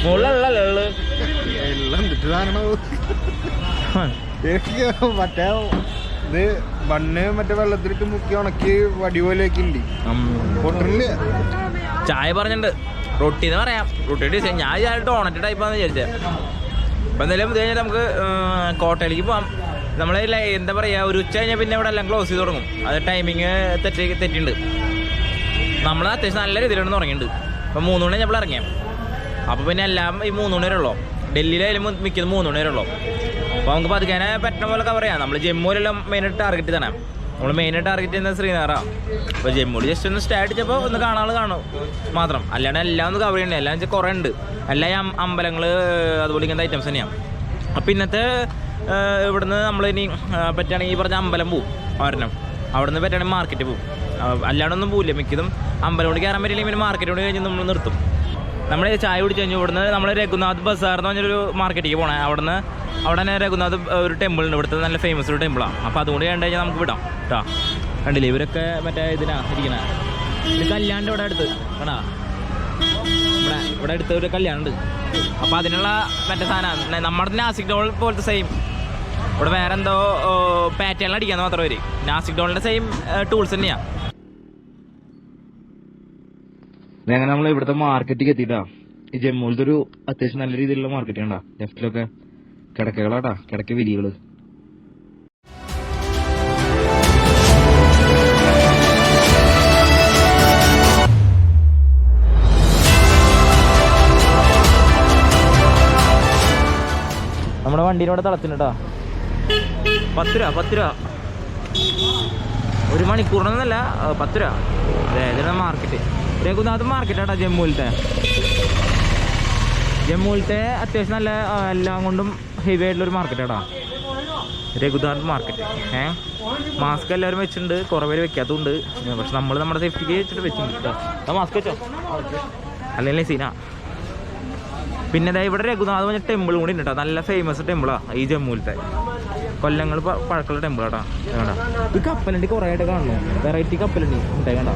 മുള്ളല്ലേ എല്ലാം മറ്റേ ഇത് ബണ്ണ് മറ്റേ വെള്ളത്തിലിട്ട് മുക്കി ഉണക്കി വടി പോലെയൊക്കെ ഉണ്ട്. പൊട്ടണില്ല. ചായ പറഞ്ഞിട്ടുണ്ട്. റൊട്ടി എന്ന് പറയാം. റൊട്ടി ഡിസൈൻ ഞാൻ ചായ ഡോണറ്റ് ടൈപ്പാന്ന് വിചാരിച്ചത്. അപ്പം എന്തായാലും ഇത് കഴിഞ്ഞാൽ നമുക്ക് കോട്ടയിലേക്ക് പോകാം. നമ്മൾ എന്താ പറയുക, ഒരു ഉച്ച കഴിഞ്ഞാൽ പിന്നെ ഇവിടെ എല്ലാം ക്ലോസ് ചെയ്ത് തുടങ്ങും. അത് ടൈമിങ് തെറ്റിണ്ട്. നമ്മൾ അത്യാവശ്യം നല്ല രീതിയിലാണ് തുടങ്ങിയിട്ടുണ്ട്. അപ്പം 3 മണി നമ്മൾ ഇറങ്ങിയാൽ അപ്പോൾ പിന്നെ എല്ലാം ഈ 3 മണി വരെ ഉള്ളൂ. ഡൽഹിയിലായാലും മിക്കത് 3 മണി വരെ ഉള്ളൂ. അപ്പോൾ നമുക്ക് പതുക്കാനെ പറ്റുന്ന പോലെ കവർ ചെയ്യാം. നമ്മൾ ജമ്മുവിലെല്ലാം മെയിനായിട്ട് ടാർഗറ്റ് തന്നെ. നമ്മൾ മെയിനായിട്ട് ടാർഗറ്റ് ചെയ്യുന്നത് ശ്രീനഗറാണ്. അപ്പോൾ ജമ്മുവിൽ ജസ്റ്റ് ഒന്ന് സ്റ്റേ അടിച്ചപ്പോൾ ഒന്ന് കാണും മാത്രം. അല്ലാണ്ട് എല്ലാം ഒന്ന് കവർ ചെയ്യണ്ടേ. എല്ലാം വെച്ചാൽ കുറേ ഉണ്ട്. എല്ലാം അമ്പലങ്ങൾ അതുപോലെ ഇങ്ങനത്തെ ഐറ്റംസ് തന്നെയാണ്. അപ്പോൾ ഇന്നത്തെ ഇവിടുന്ന് നമ്മളിനി പറ്റുകയാണെങ്കിൽ ഈ പറഞ്ഞ അമ്പലം പോവും ഒരെണ്ണം. അവിടെ നിന്ന് പറ്റുകയാണെങ്കിൽ മാർക്കറ്റ് പോവും. അല്ലാണ്ടൊന്നും പോവില്ല. മിക്കതും അമ്പലം കൊണ്ട് കയറാൻ പറ്റില്ലെങ്കിൽ പിന്നെ മാർക്കറ്റ് കൊണ്ട് കഴിഞ്ഞ് നമ്മൾ നിർത്തും. നമ്മൾ ചായ കുടിച്ച് കഴിഞ്ഞു ഇവിടുന്ന് നമ്മൾ രഘുനാഥ് ബസാർ എന്ന് പറഞ്ഞൊരു മാർക്കറ്റിലേക്ക് പോകണേ. അവിടെ തന്നെ രഘുനാഥ് ഒരു ടെമ്പിൾ ഉണ്ട്. ഇവിടുത്തെ നല്ല ഫേമസ് ഒരു ടെമ്പിളാണ്. അപ്പോൾ അതുകൊണ്ട് കണ്ടു കഴിഞ്ഞാൽ നമുക്ക് വിടാം കേട്ടോ. കണ്ടില്ലേ ഇവരൊക്കെ മറ്റേ ഇരിക്കണേ. ഇത് കല്യാണം ഇവിടെ അടുത്ത് വേണോ. ഇവിടെ അടുത്ത് ഒരു കല്യാണം ഉണ്ട്. അപ്പോൾ അതിനുള്ള മറ്റേ സാധനം നമ്മുടെ നാസിക് ഡോൾ പോലത്തെ സെയിം. ഇവിടെ വേറെ എന്തോ പാറ്റേൺ അടിക്കാന്ന് മാത്രം വരും. നാസിക് ഡോളിൻ്റെ സെയിം ടൂൾസ് തന്നെയാണ്. അങ്ങനെ നമ്മൾ ഇവിടുത്തെ മാർക്കറ്റിലേക്ക് എത്തിയിട്ടാ. ഈ ജമ്മുവിലത്തെ ഒരു അത്യാവശ്യം നല്ല രീതിയിലുള്ള മാർക്കറ്റ് കണ്ടാ. ലെഫ്റ്റിലൊക്കെ കിടക്കകളാട്ടാ, കിടക്ക വിരികള്. നമ്മുടെ വണ്ടീനോടെ തളച്ചിട്ടാ. 10 രൂപ 1 മണിക്കൂറിനൊന്നല്ല 10 രൂപ. അതെ മാർക്കറ്റ് രഘുനാഥ് മാർക്കറ്റാട്ടാ. ജമ്മുവിലത്തെ അത്യാവശ്യം നല്ല എല്ലാം കൊണ്ടും ഹെവി ആയിട്ടുള്ളൊരു മാർക്കറ്റാട്ടാ രഘുനാഥ് മാർക്കറ്റ്. മാസ്ക് എല്ലാവരും വെച്ചിട്ടുണ്ട്. കുറേ പേര് വെക്കാത്തതുണ്ട്. പക്ഷെ നമ്മൾ നമ്മുടെ സേഫ്റ്റിക്ക് വെച്ചിട്ട് വെച്ചിട്ടുണ്ട് കേട്ടോ. മാസ്ക് വെച്ചോ അല്ലെങ്കിൽ സീനാ. പിന്നെ ഇവിടെ രഘുനാഥ് പറഞ്ഞ ടെമ്പിൾ കൂടി ഉണ്ട് കേട്ടോ. നല്ല ഫേമസ് ടെമ്പിളാണ് ഈ ജമ്മുവിലത്തെ. കൊല്ലങ്ങൾ പഴക്കമുള്ള ടെമ്പിളാട്ടാ. വേണ്ട ഈ കപ്പലുണ്ട് കുറേ ആയിട്ട് കാണുന്നു. വെറൈറ്റി കപ്പലുണ്ട് ഉണ്ടായി കണ്ട.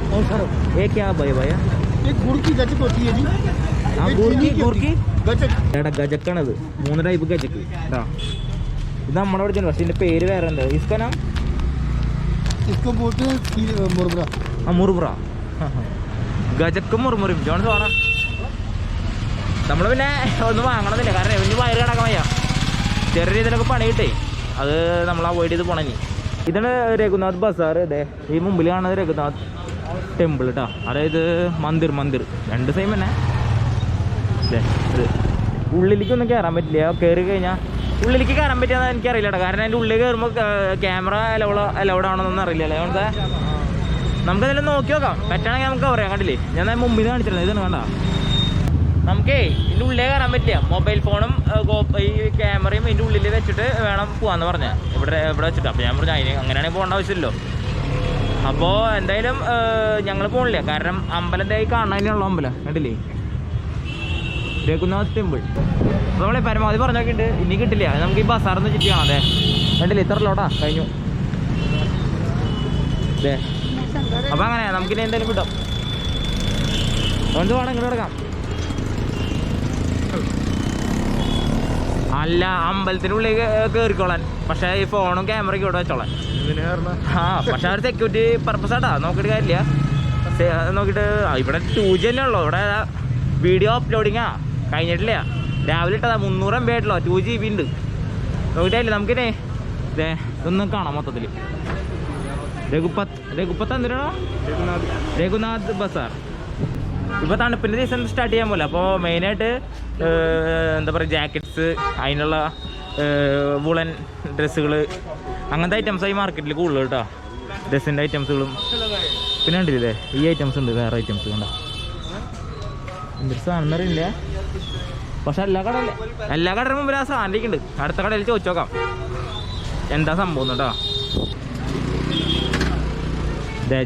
ഗജക്കാണത്. 3 ടൈപ്പ് ഗജക്ക് കേട്ടാ. ഇത് നമ്മുടെ അവിടെ പക്ഷെ ഇതിന്റെ പേര് വേറെ എന്താ. ഇസ്കനാ മുറുമുറ ഗജക്കും മുറുമുറും ജോൺസ് വേണം. നമ്മൾ പിന്നെ ഒന്നും വാങ്ങണമെന്നില്ല. കാരണം ഇവന് വയറ് കിടക്കാൻ വയ്യ. ചെറിയ രീതിയിലൊക്കെ പണി കിട്ടേ അത് നമ്മൾ അവോയ്ഡ് ചെയ്ത് പോണേ. ഇതാണ് രഘുനാഥ് ബസാർ. ഇതേ ഈ മുമ്പിൽ കാണുന്നത് രഘുനാഥ് ടെമ്പിൾ കേട്ടോ. അതായത് മന്ദിർ 2 സെയിം തന്നെ. ഇത് ഉള്ളിലേക്കൊന്നും കയറാൻ പറ്റില്ല. കയറി കഴിഞ്ഞാൽ ഉള്ളിലേക്ക് കയറാൻ പറ്റിയെന്ന് എനിക്കറിയില്ല കേട്ടോ. കാരണം അതിൻ്റെ ഉള്ളിൽ കയറുമ്പോൾ ക്യാമറ അലൗഡ് ആണെന്നൊന്നും അറിയില്ല. അതുകൊണ്ട് നമുക്കതെല്ലാം നോക്കി നോക്കാം. പറ്റുകയാണെങ്കിൽ നമുക്ക് പറയാം. കണ്ടില്ലേ ഞാൻ മുമ്പിൽ നിന്ന് കാണിച്ചിരുന്നത്. ഇതാണ് വേണ്ട. നമുക്കേ ഇതിൻ്റെ ഉള്ളിൽ കയറാൻ പറ്റില്ല. മൊബൈൽ ഫോണും ഈ ക്യാമറയും ഇതിൻ്റെ ഉള്ളിൽ വെച്ചിട്ട് വേണം പോകാമെന്ന് പറഞ്ഞാൽ ഇവിടെ വെച്ചിട്ട്. അപ്പോൾ ഞാൻ പറഞ്ഞു അതിന് അങ്ങനെയാണെങ്കിൽ പോകേണ്ട ആവശ്യമില്ലല്ലോ. അപ്പോൾ എന്തായാലും ഞങ്ങൾ പോകണില്ല. കാരണം അമ്പലം എന്തായി കാണാനുള്ള അമ്പലം കണ്ടില്ലേ രഘുനാഥ് ടെമ്പിൾ. അപ്പോൾ നമ്മളെ പരമാവധി പറഞ്ഞൊക്കെയുണ്ട്. ഇനി കിട്ടില്ല. നമുക്ക് ഈ ബസാറിന്ന് ചുറ്റി കാണാം. അതെ കണ്ടില്ലേ ഇത്ര ലോട്ടാ കഴിഞ്ഞു. അതെ അപ്പോൾ അങ്ങനെ നമുക്കിനി എന്തായാലും കിട്ടാം. അതുകൊണ്ട് വേണം ഇങ്ങോട്ട് കിടക്കാം. അല്ല അമ്പലത്തിനുള്ളിൽ കയറിക്കോളാൻ. പക്ഷേ ഈ ഫോണും ക്യാമറയ്ക്ക് ഇവിടെ വെച്ചോളാൻ. പക്ഷെ ഒരു സെക്യൂരിറ്റി പർപ്പസ് ആട്ടാ. നോക്കിയിട്ട് കാര്യമില്ല. നോക്കിയിട്ട് ഇവിടെ 2G തന്നെ ഉള്ളൂ. ഇവിടെ വീഡിയോ അപ്ലോഡിങ്ങാ കഴിഞ്ഞിട്ടില്ല. രാവിലെ ഇട്ടതാ 300 MB ആയിട്ടുള്ളൂ. 2GB ഉണ്ട്. നോക്കിയിട്ടില്ല നമുക്കിനെ ഇതേ ഇതൊന്നും കാണാം മൊത്തത്തിൽ. രഘുപത്ത് എന്തിനാണോ രഘുനാഥ് ബസാർ. ഇപ്പോൾ തണുപ്പിൻ്റെ സീസൺ സ്റ്റാർട്ട് ചെയ്യാൻ പോലെ. അപ്പോൾ മെയിനായിട്ട് എന്താ പറയുക ജാക്കറ്റ്സ്, അതിനുള്ള വുളൻ ഡ്രസ്സുകൾ, അങ്ങനത്തെ ഐറ്റംസാണ് ഈ മാർക്കറ്റിൽ കൂടുതൽ കേട്ടോ. ഡ്രസ്സിൻ്റെ ഐറ്റംസുകളും പിന്നെ ഉണ്ടില്ലേ ഈ ഐറ്റംസ് ഉണ്ട്. വേറെ ഐറ്റംസ് കണ്ടോ എന്തൊരു സാധനം അറിയില്ല. പക്ഷെ എല്ലാ കടയുടെ മുമ്പിൽ ആ സാധനം ഉണ്ട്. അടുത്ത കടയിൽ ചോദിച്ചു നോക്കാം എന്താ സംഭവം കേട്ടോ.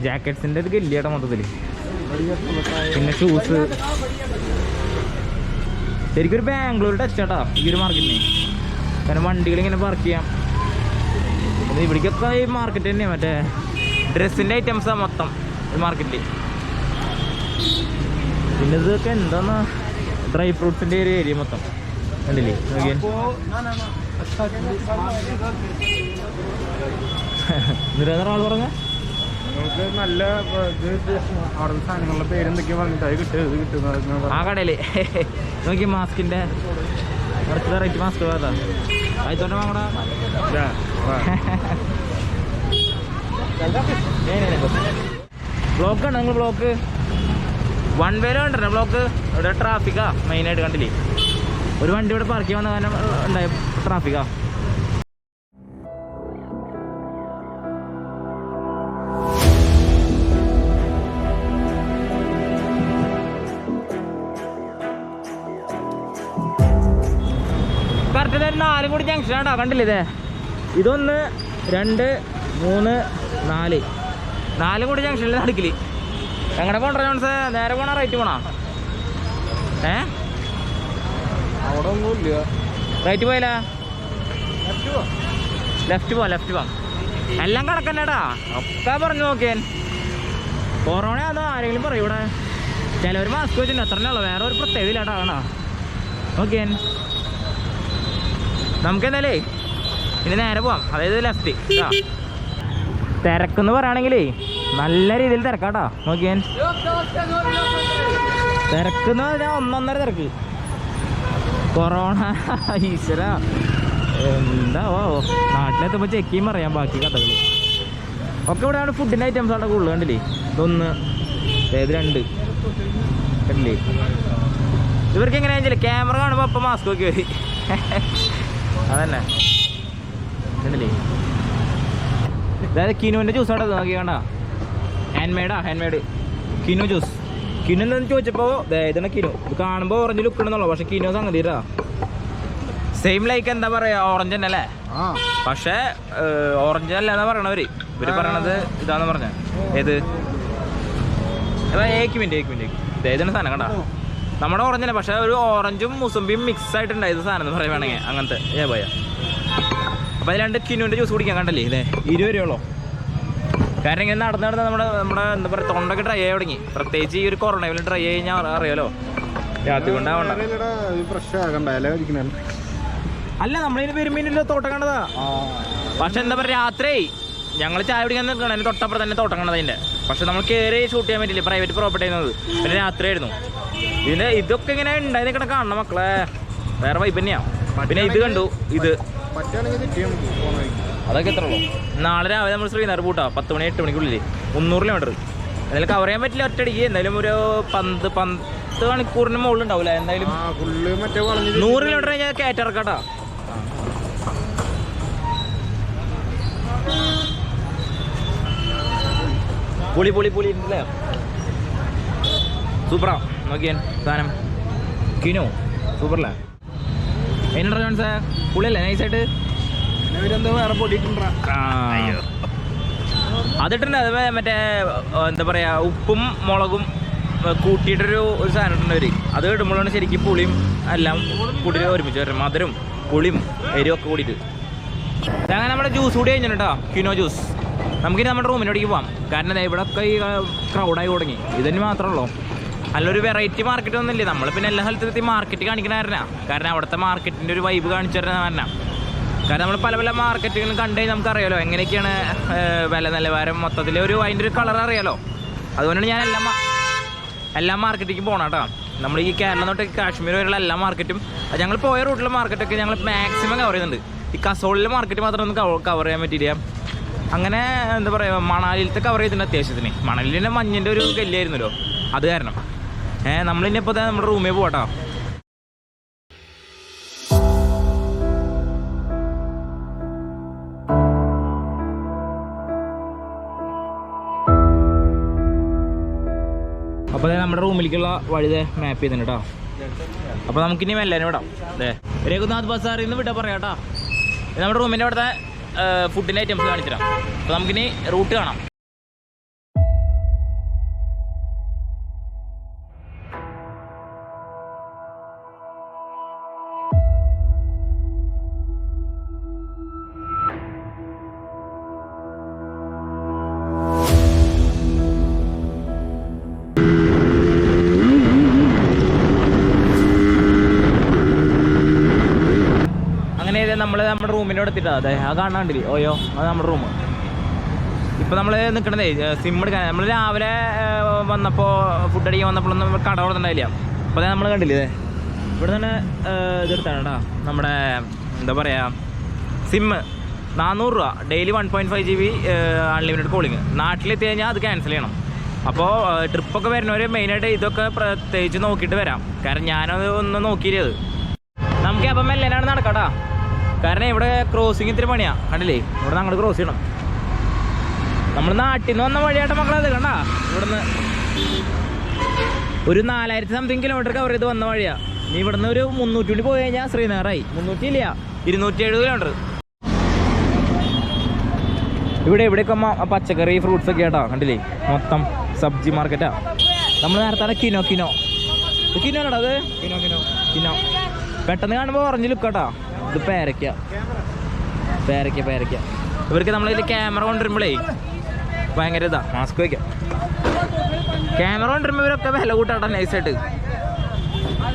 ജാക്കറ്റ്സിൻ്റെ ഇത് ഗല്ലിയാട്ടോ മൊത്തത്തിൽ. പിന്നെ ഷൂസ്. ശരിക്കും ഒരു ബാംഗ്ലൂർ ടച്ച് കേട്ടോ ഈ ഒരു മാർക്കറ്റിന്. കാരണം വണ്ടികളിങ്ങനെ പാർക്ക് ചെയ്യാം. ഇവിടേക്കൊക്കെ ഈ മാർക്കറ്റ് തന്നെയാണ്. മറ്റേ ഡ്രസ്സിൻ്റെ ഐറ്റംസാണ് മൊത്തം ഈ മാർക്കറ്റിൽ. പിന്നെ ഇതൊക്കെ എന്താന്ന് ഡ്രൈ ഫ്രൂട്ട്സിൻ്റെ ഒരു ഏരിയ മൊത്തം കണ്ടില്ലേ. എന്നിട്ട് ആൾ പറഞ്ഞ നിങ്ങൾക്ക് നല്ല ഇത് അവിടെ സാധനങ്ങളുടെ പേരെന്തൊക്കെയാ പറഞ്ഞിട്ട് അത് കിട്ടും ഇത് കിട്ടും ആ കടയില് നോക്കി മാസ്കിന്റെ അടുത്ത വെറൈറ്റി മാസ്ക് വേതാ ആയിത്തോട്ടെ വാങ്ങടാ. ബ്ലോക്ക് ആണ് നിങ്ങൾ ബ്ലോക്ക് വൺ വേല കണ്ടോ ബ്ലോക്ക്? ഇവിടെ ട്രാഫിക്കാ മെയിനായിട്ട് കണ്ടില്ലേ? ഒരു വണ്ടി ഇവിടെ പാർക്ക് ചെയ്യാൻ വന്ന കാരണം ഉണ്ടായ ട്രാഫിക്കാ. കറക്റ്റ് 4 കൂടി ജംഗ്ഷനാണ് കണ്ടില്ലേ? ഇതേ ഇതൊന്ന് 2 3 4 കൂടി ജംഗ്ഷനിൽ നടക്കില്ല. എങ്ങനെ പോണ്ട ജോൺസ്? നേരെ പോണോ റൈറ്റ് പോണോ? അവിടെ ഒന്നുമില്ല. റൈറ്റ് പോയാലോ? ലെഫ്റ്റ് പോവാം. എല്ലാം കണക്കന്നെടാ, ഒക്കെ പറഞ്ഞു നോക്കിയാൻ. കൊറോണ അതോ ആരെങ്കിലും പറയും ഇവിടെ? ചിലവർ മാസ്ക് വെച്ചിട്ടുണ്ട്, അത്രേ ഉള്ളൂ, വേറെ ഒരു പ്രത്യേകത ഇല്ലാട്ടാ. കാണാ നോക്കിയാൻ. നമുക്കെന്നാലേ ഇനി നേരെ പോവാം, അതായത് ലെഫ്റ്റ്. തിരക്കെന്ന് പറയുകയാണെങ്കിലേ നല്ല രീതിയിൽ തിരക്കാട്ടാ. നോക്കിയാൻ തിരക്കെന്ന് പറഞ്ഞാൽ 1.5 തിരക്ക്. കൊറോണ ഈശ്വര എന്താവോ, നാട്ടിലെത്തുമ്പോൾ ചെക്ക് ചെയ്യുമ്പോൾ അറിയാം ബാക്കി കഥകൾ ഒക്കെ. ഇവിടെയാണ് ഫുഡിൻ്റെ ഐറ്റംസ് അവിടെ കൂടുതൽ കണ്ടില്ലേ? ഇതൊന്ന് 2 കണ്ടില്ലേ? ഇവർക്ക് എങ്ങനെയാണെന്ന് ക്യാമറ കാണുമ്പോൾ അപ്പം മാസ്ക് നോക്കി വരും. അതന്നെ കണ്ടില്ലേ? അതായത് കിനുവിൻ്റെ ജ്യൂസ് അവിടെ നോക്കി വേണ്ട, hand made Keanu juice. Keanu എന്താണെന്ന് ചോദിച്ചപ്പോൾ ഇതാണ് കിനു. ഇത് കാണുമ്പോൾ ഓറഞ്ച് ലുക്ക് ഉണ്ടെന്നുള്ളൂ, പക്ഷെ കിനു സംഗതിരാ സെയിം ലൈക്ക് എന്താ പറയുക, ഓറഞ്ച് തന്നെ അല്ലേ? പക്ഷേ ഓറഞ്ച് അല്ല എന്നാ പറയണവര്. ഇവര് പറയണത് ഇതാന്ന് പറഞ്ഞ. ഏത് ഏക്ക് മിനിറ്റ് ഇതാണ് സാധനം കണ്ടാ, നമ്മുടെ ഓറഞ്ച് തന്നെ, പക്ഷെ ഒരു ഓറഞ്ചും മുസമ്പിയും മിക്സ് ആയിട്ടുണ്ടായത് സാധനം എന്ന് പറയുവാണെങ്കിൽ അങ്ങനത്തെ പോയ. അപ്പം അതിൽ 2 കിനുവിൻ്റെ ജ്യൂസ് കുടിക്കാൻ കണ്ടല്ലേ? ഇതേ 20 രൂപയുള്ളൂ. കാരണം ഇങ്ങനെ നടന്ന് നമ്മുടെ എന്താ പറയുക, തൊണ്ടൊക്കെ ഡ്രൈ ആയി തുടങ്ങി. പ്രത്യേകിച്ച് ഈ ഒരു കൊറോണയിൽ ഡ്രൈ ആയി കഴിഞ്ഞാൽ അറിയാലോ, രാത്രി കൊണ്ടാവണ്ട. അല്ല നമ്മളിതിന് പെരുമീനില്ല തോട്ടം കണ്ടതാ. പക്ഷെ എന്താ പറയുക, രാത്രി ഞങ്ങൾ ചായ കുടിക്കാൻ നിൽക്കണം, അതിന് തൊട്ടപ്പുറം തന്നെ തോട്ടം കണ്ടത് അതിൻ്റെ. പക്ഷെ നമ്മൾ കയറി ഷൂട്ട് ചെയ്യാൻ പറ്റില്ല, പ്രൈവറ്റ് പ്രോപ്പർട്ടി ആയിരുന്നത്. പിന്നെ രാത്രി ആയിരുന്നു. ഇതിന് ഇതൊക്കെ ഇങ്ങനെ ഉണ്ടായി നിൽക്കണ കാണണം മക്കളെ, വേറെ വൈബ് തന്നെയാണ്. പിന്നെ ഇത് കണ്ടു, ഇത് അതൊക്കെ എത്ര ഉള്ളൂ. നാളെ രാവിലെ നമ്മൾ ശ്രീനഗർ പൂട്ടാ 10 മണി 8 മണിക്കുള്ളിൽ 300 കിലോമീറ്റർ. എന്തായാലും കവർ ചെയ്യാൻ പറ്റില്ല ഒറ്റയടിക്ക്. എന്തായാലും ഒരു 10 മണിക്കൂറിന് മുകളിൽ ഉണ്ടാവില്ല. എന്തായാലും 100 കിലോമീറ്റർ കഴിഞ്ഞാൽ കയറ്റിറക്കാട്ടാ. പൊളി ഉണ്ടല്ലേ? സൂപ്പറാ. നോക്കിയാൻ സാധനം കിനോ സൂപ്പറല്ലേ? എന്നാ ജോൺസേ പുളിയല്ലേ നൈസായിട്ട്? വേറെ പൊടിയിട്ടുണ്ടാ അതിട്ടുണ്ട്. അത് മറ്റേ എന്താ പറയുക, ഉപ്പും മുളകും കൂട്ടിയിട്ടൊരു സാധനം ഇട്ടുണ്ടവർ. അത് ഇടുമ്പോഴാണ് ശരിക്കും പുളിയും എല്ലാം കൂടി ഒരുമിച്ച് വരും, മധുരം പുളിയും എരിവും ഒക്കെ കൂടിയിട്ട്. അങ്ങനെ നമ്മുടെ ജ്യൂസ് കൂടി കഴിഞ്ഞിട്ട് കേട്ടോ, കിനോ ജ്യൂസ്. നമുക്കിനി നമ്മുടെ റൂമിനോടേക്ക് പോകാം. കാരണം ഇവിടെ ഒക്കെ ഈ ക്രൗഡായി തുടങ്ങി. ഇതിന് മാത്രമേ ഉള്ളൂ, നല്ലൊരു വെറൈറ്റി മാർക്കറ്റ് ഒന്നുമില്ലേ. നമ്മൾ പിന്നെ എല്ലാ സ്ഥലത്തും മാർക്കറ്റ് കാണിക്കണ കാരണം അവിടുത്തെ മാർക്കറ്റിൻ്റെ ഒരു വൈബ് കാണിച്ചു തരുന്ന കാരണം. കാരണം നമ്മൾ പല മാർക്കറ്റുകളും കണ്ടു കഴിഞ്ഞാൽ നമുക്കറിയാലോ എങ്ങനെയൊക്കെയാണ് വില നിലവാരം, മൊത്തത്തിൽ അതിൻ്റെ ഒരു കളർ അറിയാലോ. അതുകൊണ്ടാണ് ഞാൻ എല്ലാ മാർക്കറ്റിലേക്കും പോകണം കേട്ടോ. നമ്മൾ ഈ കേരളം തൊട്ട് കാശ്മീർ വരെയുള്ള എല്ലാ മാർക്കറ്റും, ഞങ്ങൾ പോയ റൂട്ടിലെ മാർക്കറ്റൊക്കെ ഞങ്ങൾ മാക്സിമം കവർ ചെയ്യുന്നുണ്ട്. ഈ കസോളിലെ മാർക്കറ്റ് മാത്രം ഒന്ന് കവർ ചെയ്യാൻ പറ്റിയില്ല. അങ്ങനെ എന്താ പറയുക, മണാലിയിലത്തെ കവർ ചെയ്തിട്ടുണ്ട് അത്യാവശ്യത്തിന്. മണാലിൻ്റെ മഞ്ഞിൻ്റെ ഒരു ഗല്ലിയായിരുന്നല്ലോ, അത് കാരണം നമ്മളിനിപ്പോൾ നമ്മുടെ റൂമിൽ പോകട്ടോ. അപ്പോൾ നമ്മുടെ റൂമിലേക്കുള്ള വഴി മാപ്പ് ചെയ്തിട്ടുണ്ട് കേട്ടോ. അപ്പോൾ നമുക്കിനി എല്ലാവരും വിടാം. അതെ, രഘുനാഥ് ബസാറിൽ നിന്ന് വിട്ടാൽ പറയാം കേട്ടോ. നമ്മുടെ റൂമിൻ്റെ അവിടുത്തെ ഫുഡിൻ്റെ ഐറ്റംസ് കാണിച്ചു തരാം. അപ്പോൾ നമുക്കിനി റൂട്ട് കാണാം. നമ്മൾ നമ്മുടെ റൂമിൻ്റെ അവിടെ എത്തിയിട്ടാ. അതെ, ആ കാണാണ്ടില്ലേ? ഓയോ, അത് നമ്മുടെ റൂം. ഇപ്പോൾ നമ്മൾ നിൽക്കണതേ സിം എടുക്കാൻ. നമ്മൾ രാവിലെ വന്നപ്പോൾ ഫുഡ് അടിക്കാൻ വന്നപ്പോഴൊന്നും കട കൊടുത്തിട്ടുണ്ടായില്ല. അപ്പോൾ അതെ നമ്മൾ കണ്ടില്ലേ ഇവിടെ തന്നെ ഇതെടുത്താണ് കേട്ടോ നമ്മുടെ എന്താ പറയുക സിമ്മ് 400 രൂപ ഡെയിലി 1.5 GB അൺലിമിറ്റഡ് കോളിങ്. നാട്ടിലെത്തി കഴിഞ്ഞാൽ അത് ക്യാൻസൽ ചെയ്യണം. അപ്പോൾ ട്രിപ്പൊക്കെ വരുന്നവർ മെയിനായിട്ട് ഇതൊക്കെ പ്രത്യേകിച്ച് നോക്കിയിട്ട് വരാം. കാരണം ഞാനത് ഒന്ന് നോക്കിയത് നമുക്ക് അപ്പം മെല്ലനാണ് നടക്കാട്ടാ. കാരണം ഇവിടെ ക്രോസിങ് ഇത്തിരി പണിയാണ്. കണ്ടില്ലേ ഇവിടെ നിന്ന് അങ്ങോട്ട് ക്രോസ് ചെയ്യണം. നമ്മൾ നാട്ടിൽ നിന്ന് വന്ന വഴിയായിട്ട് മക്കളത് കണ്ട ഇവിടുന്ന് ഒരു 4000 സംതിങ് കിലോമീറ്റർ കവർ ചെയ്ത് വന്ന വഴിയാണ്. നീ ഇവിടുന്ന് ഒരു 300 പോയി കഴിഞ്ഞാൽ ശ്രീനഗറായി. 300 ഇല്ല 270 കിലോമീറ്റർ. ഇവിടെയൊക്കെ പച്ചക്കറി ഫ്രൂട്ട്സ് ഒക്കെ ആട്ടോ. കണ്ടില്ലേ മൊത്തം സബ്ജി മാർക്കറ്റാ. നമ്മൾ നേരത്തെ കിനോടാ അത് കിനോ പെട്ടെന്ന് കാണുമ്പോൾ ഓറഞ്ച് ലുക്കാട്ടോ. ഇത് പേരയ്ക്ക. ഇവർക്ക് നമ്മളിതിൽ ക്യാമറ കൊണ്ടുവരുമ്പോഴേ ഭയങ്കര ഇതാ. മാസ്ക് വയ്ക്കാം. ക്യാമറ കൊണ്ടുവരുമ്പോൾ ഇവരൊക്കെ വില കൂട്ടാട്ടോ നൈസായിട്ട്.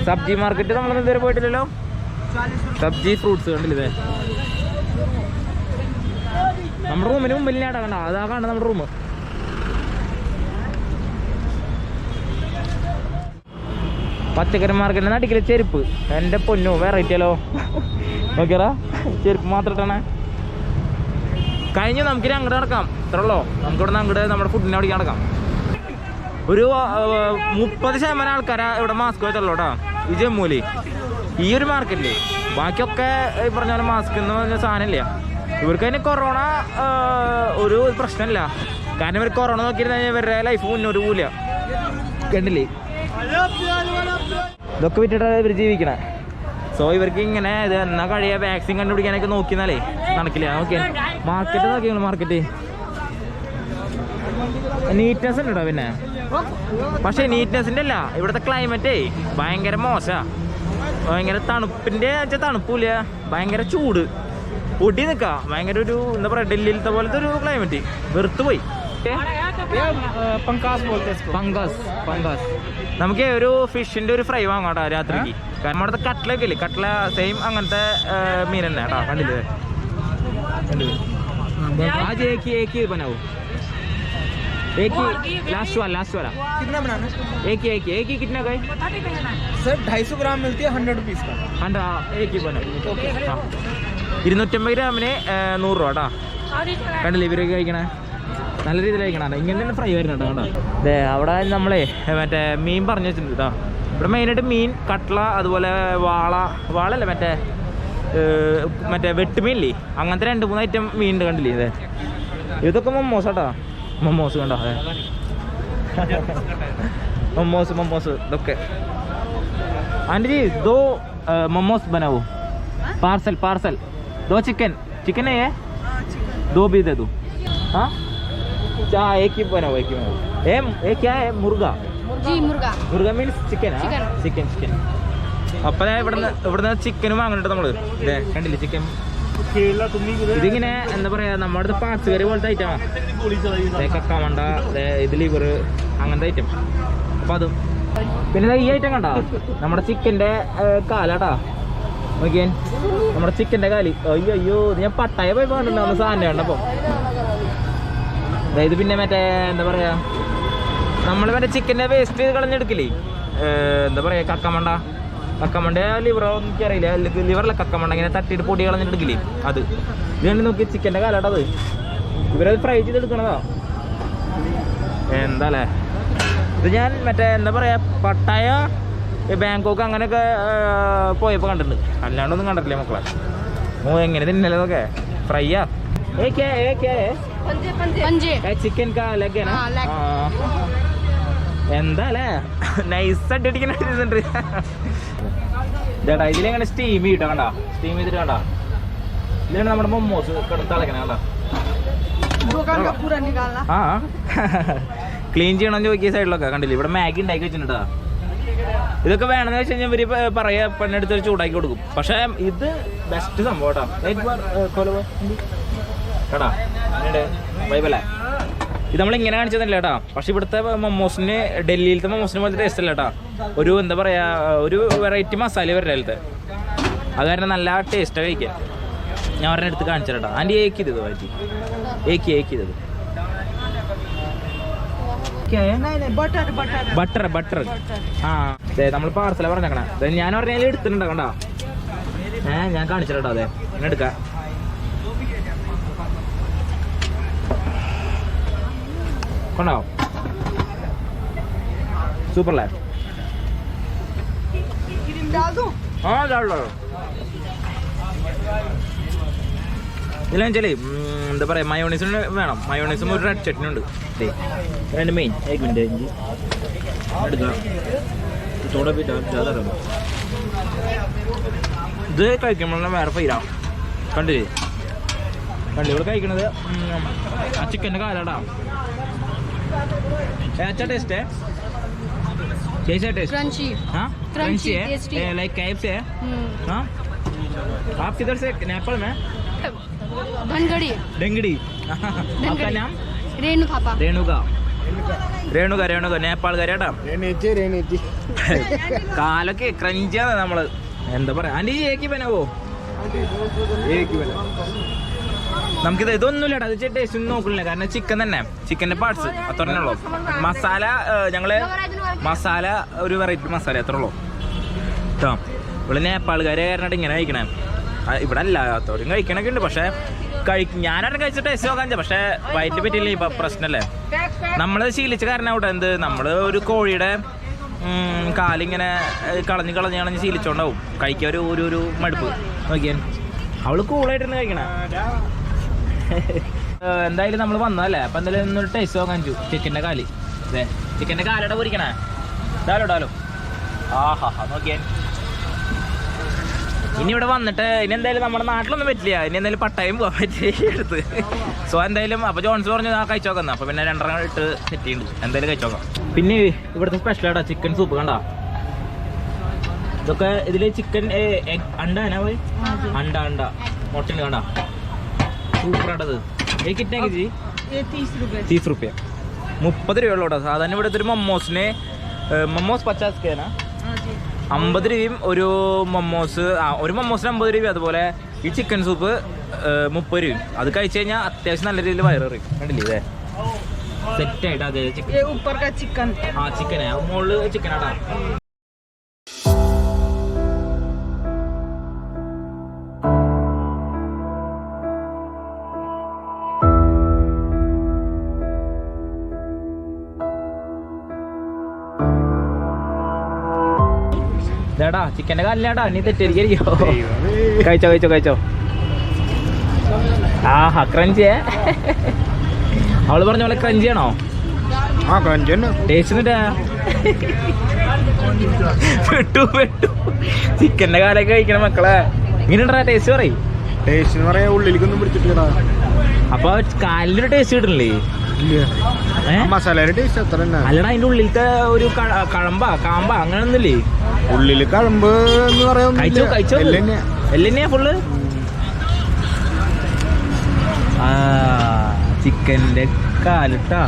സബ്ജി മാർക്കറ്റ് നമ്മളൊന്നും ഇതുവരെ പോയിട്ടില്ലല്ലോ. സബ്ജി ഫ്രൂട്ട്സ് കണ്ടില്ലേ നമ്മുടെ റൂമിന് മുമ്പിലാട്ടാ. കണ്ട അതാ കാണുന്നത് നമ്മുടെ റൂം. പച്ചക്കറി മാർക്കറ്റിന് നടിക്കല് ചെരുപ്പ്. എൻ്റെ പൊന്നു വെറൈറ്റിയല്ലോ. ഓക്കേടാ ചെരുപ്പ് മാത്രം ഇട്ടാണ് കഴിഞ്ഞ്. നമുക്കിനി അങ്ങോട്ട് നടക്കാം. ഇത്രയുള്ളോ നമുക്കിവിടെ നിന്ന് അങ്ങോട്ട് നമ്മുടെ ഫുഡിനെ അവിടേക്ക് നടക്കാം. ഒരു 30% ആൾക്കാരാ ഇവിടെ മാസ്ക് വെച്ചുള്ളൂ കേട്ടോ ഈ ജമ്മുവിൽ ഈ ഒരു മാർക്കറ്റിൽ. ബാക്കിയൊക്കെ ഈ പറഞ്ഞ പോലെ മാസ്ക് എന്ന് പറഞ്ഞ സാധനമില്ല. ഇവർക്ക് അതിന് കൊറോണ ഒരു പ്രശ്നമില്ല. കാരണം ഇവർ കൊറോണ നോക്കിയിരുന്ന കഴിഞ്ഞാൽ ഇവരുടെ ലൈഫ് മുന്നോട്ട് പോവില്ല. കണ്ടില്ലേ ഇതൊക്കെ വിറ്റിട്ടാണ് ഇവർ ജീവിക്കണേ. സോ ഇവർക്ക് ഇങ്ങനെ ഇത് എന്നാ കഴിയുക വാക്സിൻ കണ്ടുപിടിക്കാനൊക്കെ നോക്കിയെന്നാലേ നടക്കില്ല. നോക്കിയാൽ മാർക്കറ്റ് നോക്കിയാണ്. മാർക്കറ്റ് നീറ്റ്നെസ് ഉണ്ട് കേട്ടോ. പിന്നെ പക്ഷേ നീറ്റ്നെസ്സിൻ്റെ അല്ല ഇവിടുത്തെ ക്ലൈമറ്റേ ഭയങ്കര മോശമാണ്. ഭയങ്കര തണുപ്പിൻ്റെ വെച്ചാൽ തണുപ്പില്ല, ഭയങ്കര ചൂട് പൊടി നിൽക്കുക. ഭയങ്കര ഒരു എന്താ പറയുക ഡൽഹിയിലത്തെ പോലത്തെ ഒരു ക്ലൈമറ്റ്. വെറുത്ത് പോയി. പങ്കാസ് നമുക്ക് ഒരു ഫിഷിൻ്റെ ഒരു ഫ്രൈ വാങ്ങാം കേട്ടോ രാത്രിക്ക്. കാരണം അവിടുത്തെ കട്ട്ലൊക്കെ ഇല്ലേ, കട്ട്ല സെയിം അങ്ങനത്തെ മീൻ തന്നെ കേട്ടോ. കണ്ടില്ലേ आज एक ही बनाओ. एक ही लास्ट वाला कितना बनाना एक ही कितना का है सर? 250 ग्राम मिलती है 100 रुपीज़ का. हाँ एक ही बनाओ. 250 ഗ്രാമിന് 100 രൂപ കേട്ടോ. കണ്ടില്ലേ ഇവരൊക്കെ കഴിക്കണേ നല്ല രീതിയിൽ കഴിക്കണം. ഇങ്ങനെ തന്നെ ഫ്രൈ വരുന്നുണ്ട് കേട്ടോ. അതെ അവിടെ നമ്മളെ മറ്റേ മീൻ പറഞ്ഞു വെച്ചിട്ടുണ്ട് കേട്ടോ. ഇവിടെ മെയിനായിട്ട് മീൻ, കട്ട്ല, അതുപോലെ വാളല്ല മറ്റേ വെട്ടുമീനില്ലേ അങ്ങനത്തെ 2-3 ഐറ്റം മീൻ ഉണ്ട്. കണ്ടില്ലേ ഇതേ ഇതൊക്കെ മൊമോസ് കേട്ടോ. മൊമോസ് കണ്ടോ അതെ മൊമോസ് ഇതൊക്കെ. ആൻറ്റി ദോ मोमोस बनाओ. पार्सल 2 चिकन है 2 भी दे दो. हाँ एक ही बनाओ. ये क्या है? मुर्गा मीन्स चिकन. चिकन അപ്പം ഇവിടുന്ന് ചിക്കനും വാങ്ങണിട്ട് നമ്മള് ഇതേ കണ്ടില്ലേ ചിക്കൻ. ഇതിങ്ങനെ എന്താ പറയാ നമ്മുടെ അടുത്ത് പാർട്സ് കറി പോലത്തെ ഐറ്റമാണ്. കക്കാമണ്ട, ഇത് ലിവർ, അങ്ങനത്തെ ഐറ്റം. അപ്പം അതും പിന്നെ ഈ ഐറ്റം കണ്ട നമ്മുടെ ചിക്കൻ്റെ കാലാട്ടാ. നോക്കിയാൻ നമ്മുടെ ചിക്കൻ്റെ കാല്. അയ്യോ ഞാൻ പട്ടായ പോയി പോകണ്ടുണ്ടാവുന്ന സാധനം കണ്ടപ്പോൾ. അതായത് പിന്നെ മറ്റേ എന്താ പറയാ നമ്മൾ മറ്റേ ചിക്കൻ്റെ വേസ്റ്റ് കളഞ്ഞെടുക്കില്ലേ, എന്താ പറയാ കക്കമണ്ട ലിവറോ എനിക്കറിയില്ല. ലിവറല്ല കക്കമണ്ട ഇങ്ങനെ തട്ടിയിട്ട് പൊടി കളഞ്ഞെടുക്കില്ലേ അത്. ഇതുകൊണ്ട് നോക്കി ചിക്കൻ്റെ കാലാട്ടത്. ഇവരത് ഫ്രൈ ചെയ്തെടുക്കണതാ. എന്താ അല്ലേ ഇത് ഞാൻ മറ്റേ എന്താ പറയാ പട്ടായ ബാങ്കോക്ക് അങ്ങനെയൊക്കെ പോയപ്പോൾ കണ്ടിട്ടുണ്ട്. അല്ലാണ്ടൊന്നും കണ്ടിട്ടില്ല മക്കളെ. എങ്ങനെ തിന്നലതൊക്കെ ഫ്രൈയാ. ചിക്കൻ കാ ലെഗ് എന്താ അല്ലേ നൈസായിട്ട് അടിക്കുന്നുണ്ട് ചേട്ടാ. ഇതിലെങ്ങനെ സ്റ്റീം ചെയ്തിട്ട് കണ്ട, സ്റ്റീം ചെയ്തിട്ട് കണ്ട. ഇതിലാണ് നമ്മുടെ മൊമോസ് കിടത്തളക്കണ കണ്ട. ആ ക്ലീൻ ചെയ്യണമെന്ന് ചോദിക്കിയ സൈഡിലൊക്കെ കണ്ടില്ലേ. ഇവിടെ മാഗി ഉണ്ടാക്കി വെച്ചിട്ടുണ്ട്. ഇതൊക്കെ വേണമെന്ന് വെച്ച് കഴിഞ്ഞാൽ ഇവര് പറയാ പെണ്ണെടുത്തൊരു ചൂടാക്കി കൊടുക്കും. പക്ഷെ ഇത് ബെസ്റ്റ് സംഭവം കേട്ടാ. വൈബല്ലേ ഇത് നമ്മളിങ്ങനെ കാണിച്ചതല്ല കേട്ടാ. പക്ഷെ ഇവിടുത്തെ മൊമോസിന് ഡൽഹിയിലത്തെ മൊമോസിന് പോലത്തെ ടേസ്റ്റ് അല്ല കേട്ടാ. ഒരു എന്താ പറയാ ഒരു വെറൈറ്റി മസാല വരില്ല അതിലത്തെ. അത് കാരണം നല്ല ടേസ്റ്റ് കഴിക്കാൻ. ഞാൻ ഒരെണ്ണം എടുത്ത് കാണിച്ചു കേട്ടോ. ആൻറ്റി ഏക്ക് ചെയ്തത് ഏക്ക് ചെയ്തത് ബട്ടർ ബട്ടർ ആ അതെ നമ്മൾ പാർസല പറഞ്ഞേക്കണേ ഞാൻ പറഞ്ഞാൽ എടുത്തിട്ടുണ്ടോ കണ്ടോ ഞാൻ കാണിച്ചിട്ടോ അതെ ഇങ്ങനെ എടുക്കാം കൊണ്ടോ സൂപ്പർല്ലേ ആ ഇതിൽ വെച്ചാൽ എന്താ പറയുക മയോണൈസിന് വേണം മയോണൈസും ഒരു റെഡ് ചട്നി ഉണ്ട് രണ്ട് മെയിൻ മിനിറ്റ് എടുക്കാം ഇത് കഴിക്കുമ്പോഴാണ് വേറെ ഫൈലാണ് കണ്ടില്ലേ ഇവിടെ കഴിക്കണത് ആ ചിക്കൻ്റെ കാലാടാ अच्छा टेस्ट है कैसा टेस्ट क्रंची हाँ क्रंची है टेस्टी लाइक KFC है हाँ आप किधर से नेपाल में धनगढ़ी डेंगड़ी आपका नाम रेणु थापा रेणुका रेणुका रेणुका नेपाल കരേട്ടാ കാലൊക്കെ ക്രഞ്ചാണ് നമ്മള് എന്താ പറയാ ആന്റി ഏക്ക് ബനാവോ നമുക്കിത് ഇതൊന്നുമില്ലടാ അത് ടേസ്റ്റ് ഒന്നും നോക്കില്ല കാരണം ചിക്കൻ തന്നെ ചിക്കൻ്റെ പാർട്സ് അത്ര തന്നെ ഉള്ളൂ മസാല ഞങ്ങള് മസാല ഒരു വെറൈറ്റി മസാല അത്ര ഉള്ളൂ കേട്ടോ ഇവിടെ നേപ്പാളുകാരെ കാരണമായിട്ട് ഇങ്ങനെ കഴിക്കണേ ഇവിടെ അല്ലാത്തവരും കഴിക്കണൊക്കെ ഉണ്ട് പക്ഷെ ഞാനാരും കഴിച്ച ടേസ്റ്റ് നോക്കാൻ പക്ഷെ വയറ്റിൽ പറ്റിയില്ല ഇപ്പൊ പ്രശ്നമല്ലേ നമ്മള് ശീലിച്ച കാരണം അവിടെ എന്ത് നമ്മള് ഒരു കോഴിയുടെ കാലിങ്ങനെ കളഞ്ഞ് ശീലിച്ചോണ്ടാവും കഴിക്കാൻ ഒരു മടുപ്പ് നോക്കിയാൻ അവള് കൂളായിട്ടിരുന്ന് കഴിക്കണേ എന്തായാലും നമ്മൾ വന്നതല്ലേ അപ്പൊ എന്തായാലും ഒന്നൊരു ടേസ്റ്റ് നോക്കാൻ ചിക്കൻ്റെ കാല് അതെ ചിക്കൻ്റെ കാലയുടെ പൊരിക്കണേ ഡാലോ ആഹാ നോക്കിയേ ഇനി ഇവിടെ വന്നിട്ട് ഇനി എന്തായാലും നമ്മുടെ നാട്ടിലൊന്നും പറ്റില്ല ഇനി എന്തായാലും പട്ടായം പോകാൻ പറ്റിയ എടുത്ത് സോ എന്തായാലും അപ്പൊ ജോൺസ് പറഞ്ഞു ആ കഴിച്ചോക്കാം അപ്പൊ പിന്നെ രണ്ടെണ്ണം ഇട്ട് സെറ്റ് ചെയ്യുന്നുണ്ട് എന്തായാലും കഴിച്ചോക്കാം പിന്നെ ഇവിടുത്തെ സ്പെഷ്യലായിട്ടാ ചിക്കൻ സൂപ്പ് കണ്ടാ ഇതൊക്കെ ഇതില് ചിക്കൻ അണ്ട പോയി അണ്ട മുട്ടന് കണ്ടാ സൂപ്പറായിട്ടത് കിട്ടേ ജി 30 रुपये 30 രൂപയുള്ളൂ സാധാരണ ഇവിടുത്തെ ഒരു മൊമോസിന് മൊമോസ് 50 കേനാ 50 രൂപയും ഒരു മൊമോസിന് 50 രൂപ അതുപോലെ ഈ ചിക്കൻ സൂപ്പ് 30 രൂപയും അത് കഴിച്ചു കഴിഞ്ഞാൽ അത്യാവശ്യം നല്ല രീതിയിൽ വയറേറി കണ്ടില്ലേ ഇതേ സെറ്റായിട്ട് അതെ ചിക്കൻ ആ ചിക്കനെ മുകളിൽ ചിക്കനാടാ ടാ ചിക്കൻ്റെ കാലിലാടാ നീ തെറ്റിരിക്കോ കഴിച്ചോ ആഹാ ക്രഞ്ചിയേ അവള് പറഞ്ഞ പോലെ ക്രഞ്ചിയാണോ ടേസ്റ്റ് പെട്ടു ചിക്കൻ്റെ കാലൊക്കെ കഴിക്കണം മക്കളെ ഇങ്ങനെയുണ്ടാ ടേസ്റ്റ് പറയും ടേസ്റ്റ് പറയാ ഉള്ളിലേക്കൊന്നും പിടിച്ചിട്ടില്ലടാ അപ്പൊ കാലിലൊരു ടേസ്റ്റ് കിട്ടണില്ലേ മസാലയുടെ ടേസ്റ്റ് അത്ര തന്നെ അല്ലടാ അതിന്റെ ഉള്ളിലത്തെ ഒരു കാമ്പ അങ്ങനെ ഒന്നുമില്ലേ ഉള്ളില് കഴമ്പ് എന്ന് കഴിച്ചോ എല്ലെന്നെയാ ഫുള്ള് ചിക്കൻ്റെ കാലിട്ടാ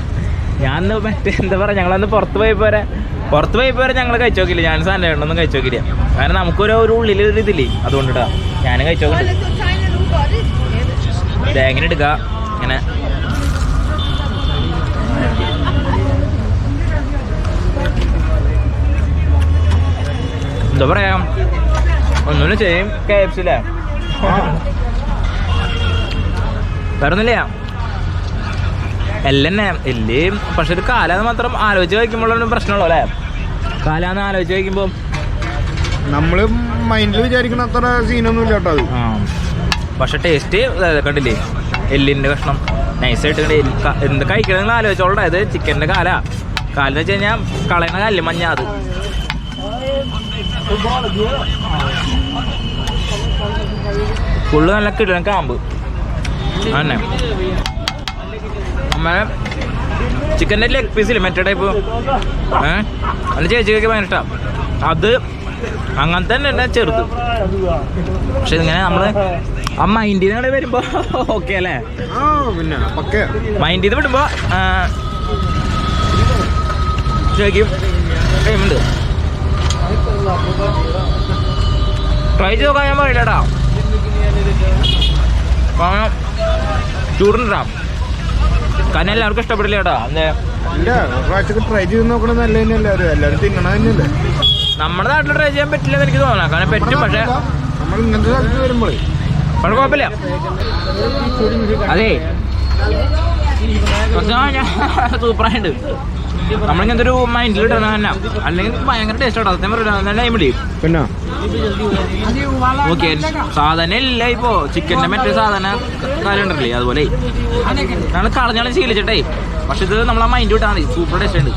ഞാൻ മറ്റേ എന്താ പറയാ ഞങ്ങളന്ന് പുറത്ത് പോയപ്പോരെ ഞങ്ങൾ കഴിച്ചു നോക്കില്ല ഞാൻ സാധനം കഴിച്ചു നോക്കില്ല കാരണം നമുക്കൊരു ഉള്ളിൽ ഒരു ഇതില്ലേ അതുകൊണ്ടിട്ടാ ഞാനും കഴിച്ചു നോക്കണ്ട് എങ്ങനെ എടുക്ക ഇങ്ങനെ എന്താ പറയാ ഒന്നുമില്ല ചെയ്യും KFC ല്ലേ വേറൊന്നുമില്ല എല്ലാം പക്ഷെ ഒരു കാലാന്ന് മാത്രം ആലോചിച്ച് കഴിക്കുമ്പോഴൊന്നും പ്രശ്നമുള്ളൂ അല്ലേ കാലാന്ന് ആലോചിച്ച് കഴിക്കുമ്പോൾ നമ്മള് മൈൻഡിൽ വിചാരിക്കുന്ന അത്ര സീനൊന്നും ഇല്ല കേട്ടോ അത് പക്ഷെ ടേസ്റ്റ് കണ്ടില്ലേ എല്ലിൻ്റെ കഷ്ണം നൈസായിട്ട് എന്ത് കഴിക്കണമെന്ന് ആലോചിച്ചോളൂ ഇത് ചിക്കൻ്റെ കാലെന്ന് വെച്ച് കഴിഞ്ഞാൽ കളയണ കാലില്ലേ മഞ്ഞ അത് ഫുള്ള് നല്ല കിടലൻ കാമ്പ് തന്നെ അമ്മ ചിക്കൻ്റെ ലെഗ് പീസില്ലേ മറ്റേ ടൈപ്പ് അതിന് ചേച്ചിക്കൊക്കെ ഭയങ്കര ഇഷ്ടം അത് അങ്ങനത്തെ തന്നെ ചെറുത് പക്ഷെ ഇങ്ങനെ നമ്മള് ആ മൈൻഡിൽ നിന്ന് വരുമ്പോ ഓക്കെ അല്ലേ പിന്നെ മൈൻഡിൽ നിന്ന് വിടുമ്പോ ശരിക്കും ടൈമുണ്ട് ട്രൈ ചെയ്ത് നോക്കാൻ ഞാൻ പറയില്ലടാ കാരണം ചൂടുണ്ടാ കാരണം എല്ലാവർക്കും ഇഷ്ടപ്പെടില്ല കേട്ടോ ഇല്ല പ്രാവശ്യമൊക്കെ ട്രൈ ചെയ്ത് നോക്കണത് നല്ല തന്നെയല്ലേ അത് എല്ലാവരും തിന്നണ തന്നെയല്ലേ. നമ്മുടെ നാട്ടിൽ ട്രൈ ചെയ്യാൻ പറ്റില്ല എന്ന് എനിക്ക് തോന്നാം. കാരണം പറ്റും, പക്ഷേ നമ്മൾ ഇങ്ങനത്തെ സ്ഥലത്ത് വരുമ്പോഴേ പക്ഷെ കുഴപ്പമില്ല. അതെ സൂപ്പറായിട്ടുണ്ട്. നമ്മളിങ്ങനത്തെ ഒരു മൈൻഡിൽ ഇടണം തന്നെ, അല്ലെങ്കിൽ ഭയങ്കര ടേസ്റ്റ് ആട്ടോ. സത്യം പറയാം നല്ല ടൈമില്ലേ. പിന്നെ ഓക്കെ സാധനം ഇല്ല. ഇപ്പോ ചിക്കൻ്റെ മറ്റേ സാധന കാര്യം ഉണ്ടല്ലേ, അതുപോലെ ഞങ്ങൾ കളഞ്ഞാലും ശീലിച്ചിട്ടേ. പക്ഷെ ഇത് നമ്മളെ മൈൻഡ് വിട്ടാൽ മതി, സൂപ്പർ ടേസ്റ്റ് ഉണ്ട്.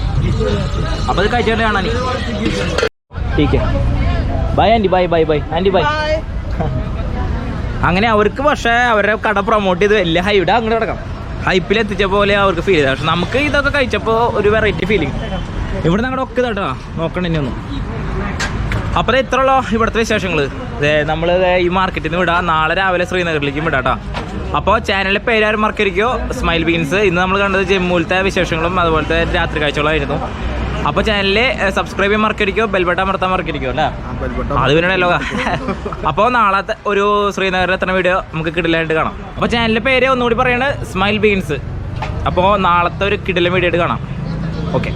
അപ്പൊ ഇത് കഴിച്ചിട്ട് കാണാൻ ടീക്കേ. Bye aunty, bye bye bye aunty bye. അങ്ങനെ അവർക്ക് പക്ഷേ അവരുടെ കട പ്രൊമോട്ട് ചെയ്ത് വലിയ ഹൈഡ് അങ്ങോട്ട് കിടക്കാം, ഹൈപ്പിൽ എത്തിച്ച പോലെ അവർക്ക് ഫീൽ ചെയ്തത്. പക്ഷെ നമുക്ക് ഇതൊക്കെ കഴിച്ചപ്പോൾ ഒരു വെറൈറ്റി ഫീലിംഗ്. ഇവിടെ ഞങ്ങളുടെ ഒക്കെ ഇതാട്ടോ നോക്കണ്ട ഇനി ഒന്നും. അപ്പോൾ ഇത്ര ഉള്ളോ ഇവിടുത്തെ വിശേഷങ്ങൾ. നമ്മൾ ഈ മാർക്കറ്റിൽ നിന്ന് വിടാം, നാളെ രാവിലെ ശ്രീനഗറിലേക്കും വിടാം കേട്ടോ. അപ്പോൾ ചാനലിലെ പേരാരും മറക്കരിക്കോ, സ്മൈൽ ബീൻസ്. ഇന്ന് നമ്മൾ കണ്ടത് ജമ്മുവിലത്തെ വിശേഷങ്ങളും അതുപോലത്തെ രാത്രി കാഴ്ചകളായിരുന്നു. അപ്പോൾ ചാനലിൽ സബ്സ്ക്രൈബ് ചെയ്യാൻ മറക്കരിക്കോ, ബെൽബട്ടൺ അമർത്താൻ മറക്കരിക്കോ അല്ലേ, അത് പിന്നല്ലോ. അപ്പോൾ നാളത്തെ ഒരു ശ്രീനഗറിൽ എത്തുന്ന വീഡിയോ നമുക്ക് കിടിലായിട്ട് കാണാം. അപ്പോൾ ചാനലിൻ്റെ പേര് ഒന്നുകൂടി പറയണത് സ്മൈൽ ബീൻസ്. അപ്പോൾ നാളത്തെ ഒരു കിടിലൻ വീഡിയോ ആയിട്ട് കാണാം. ഓക്കെ.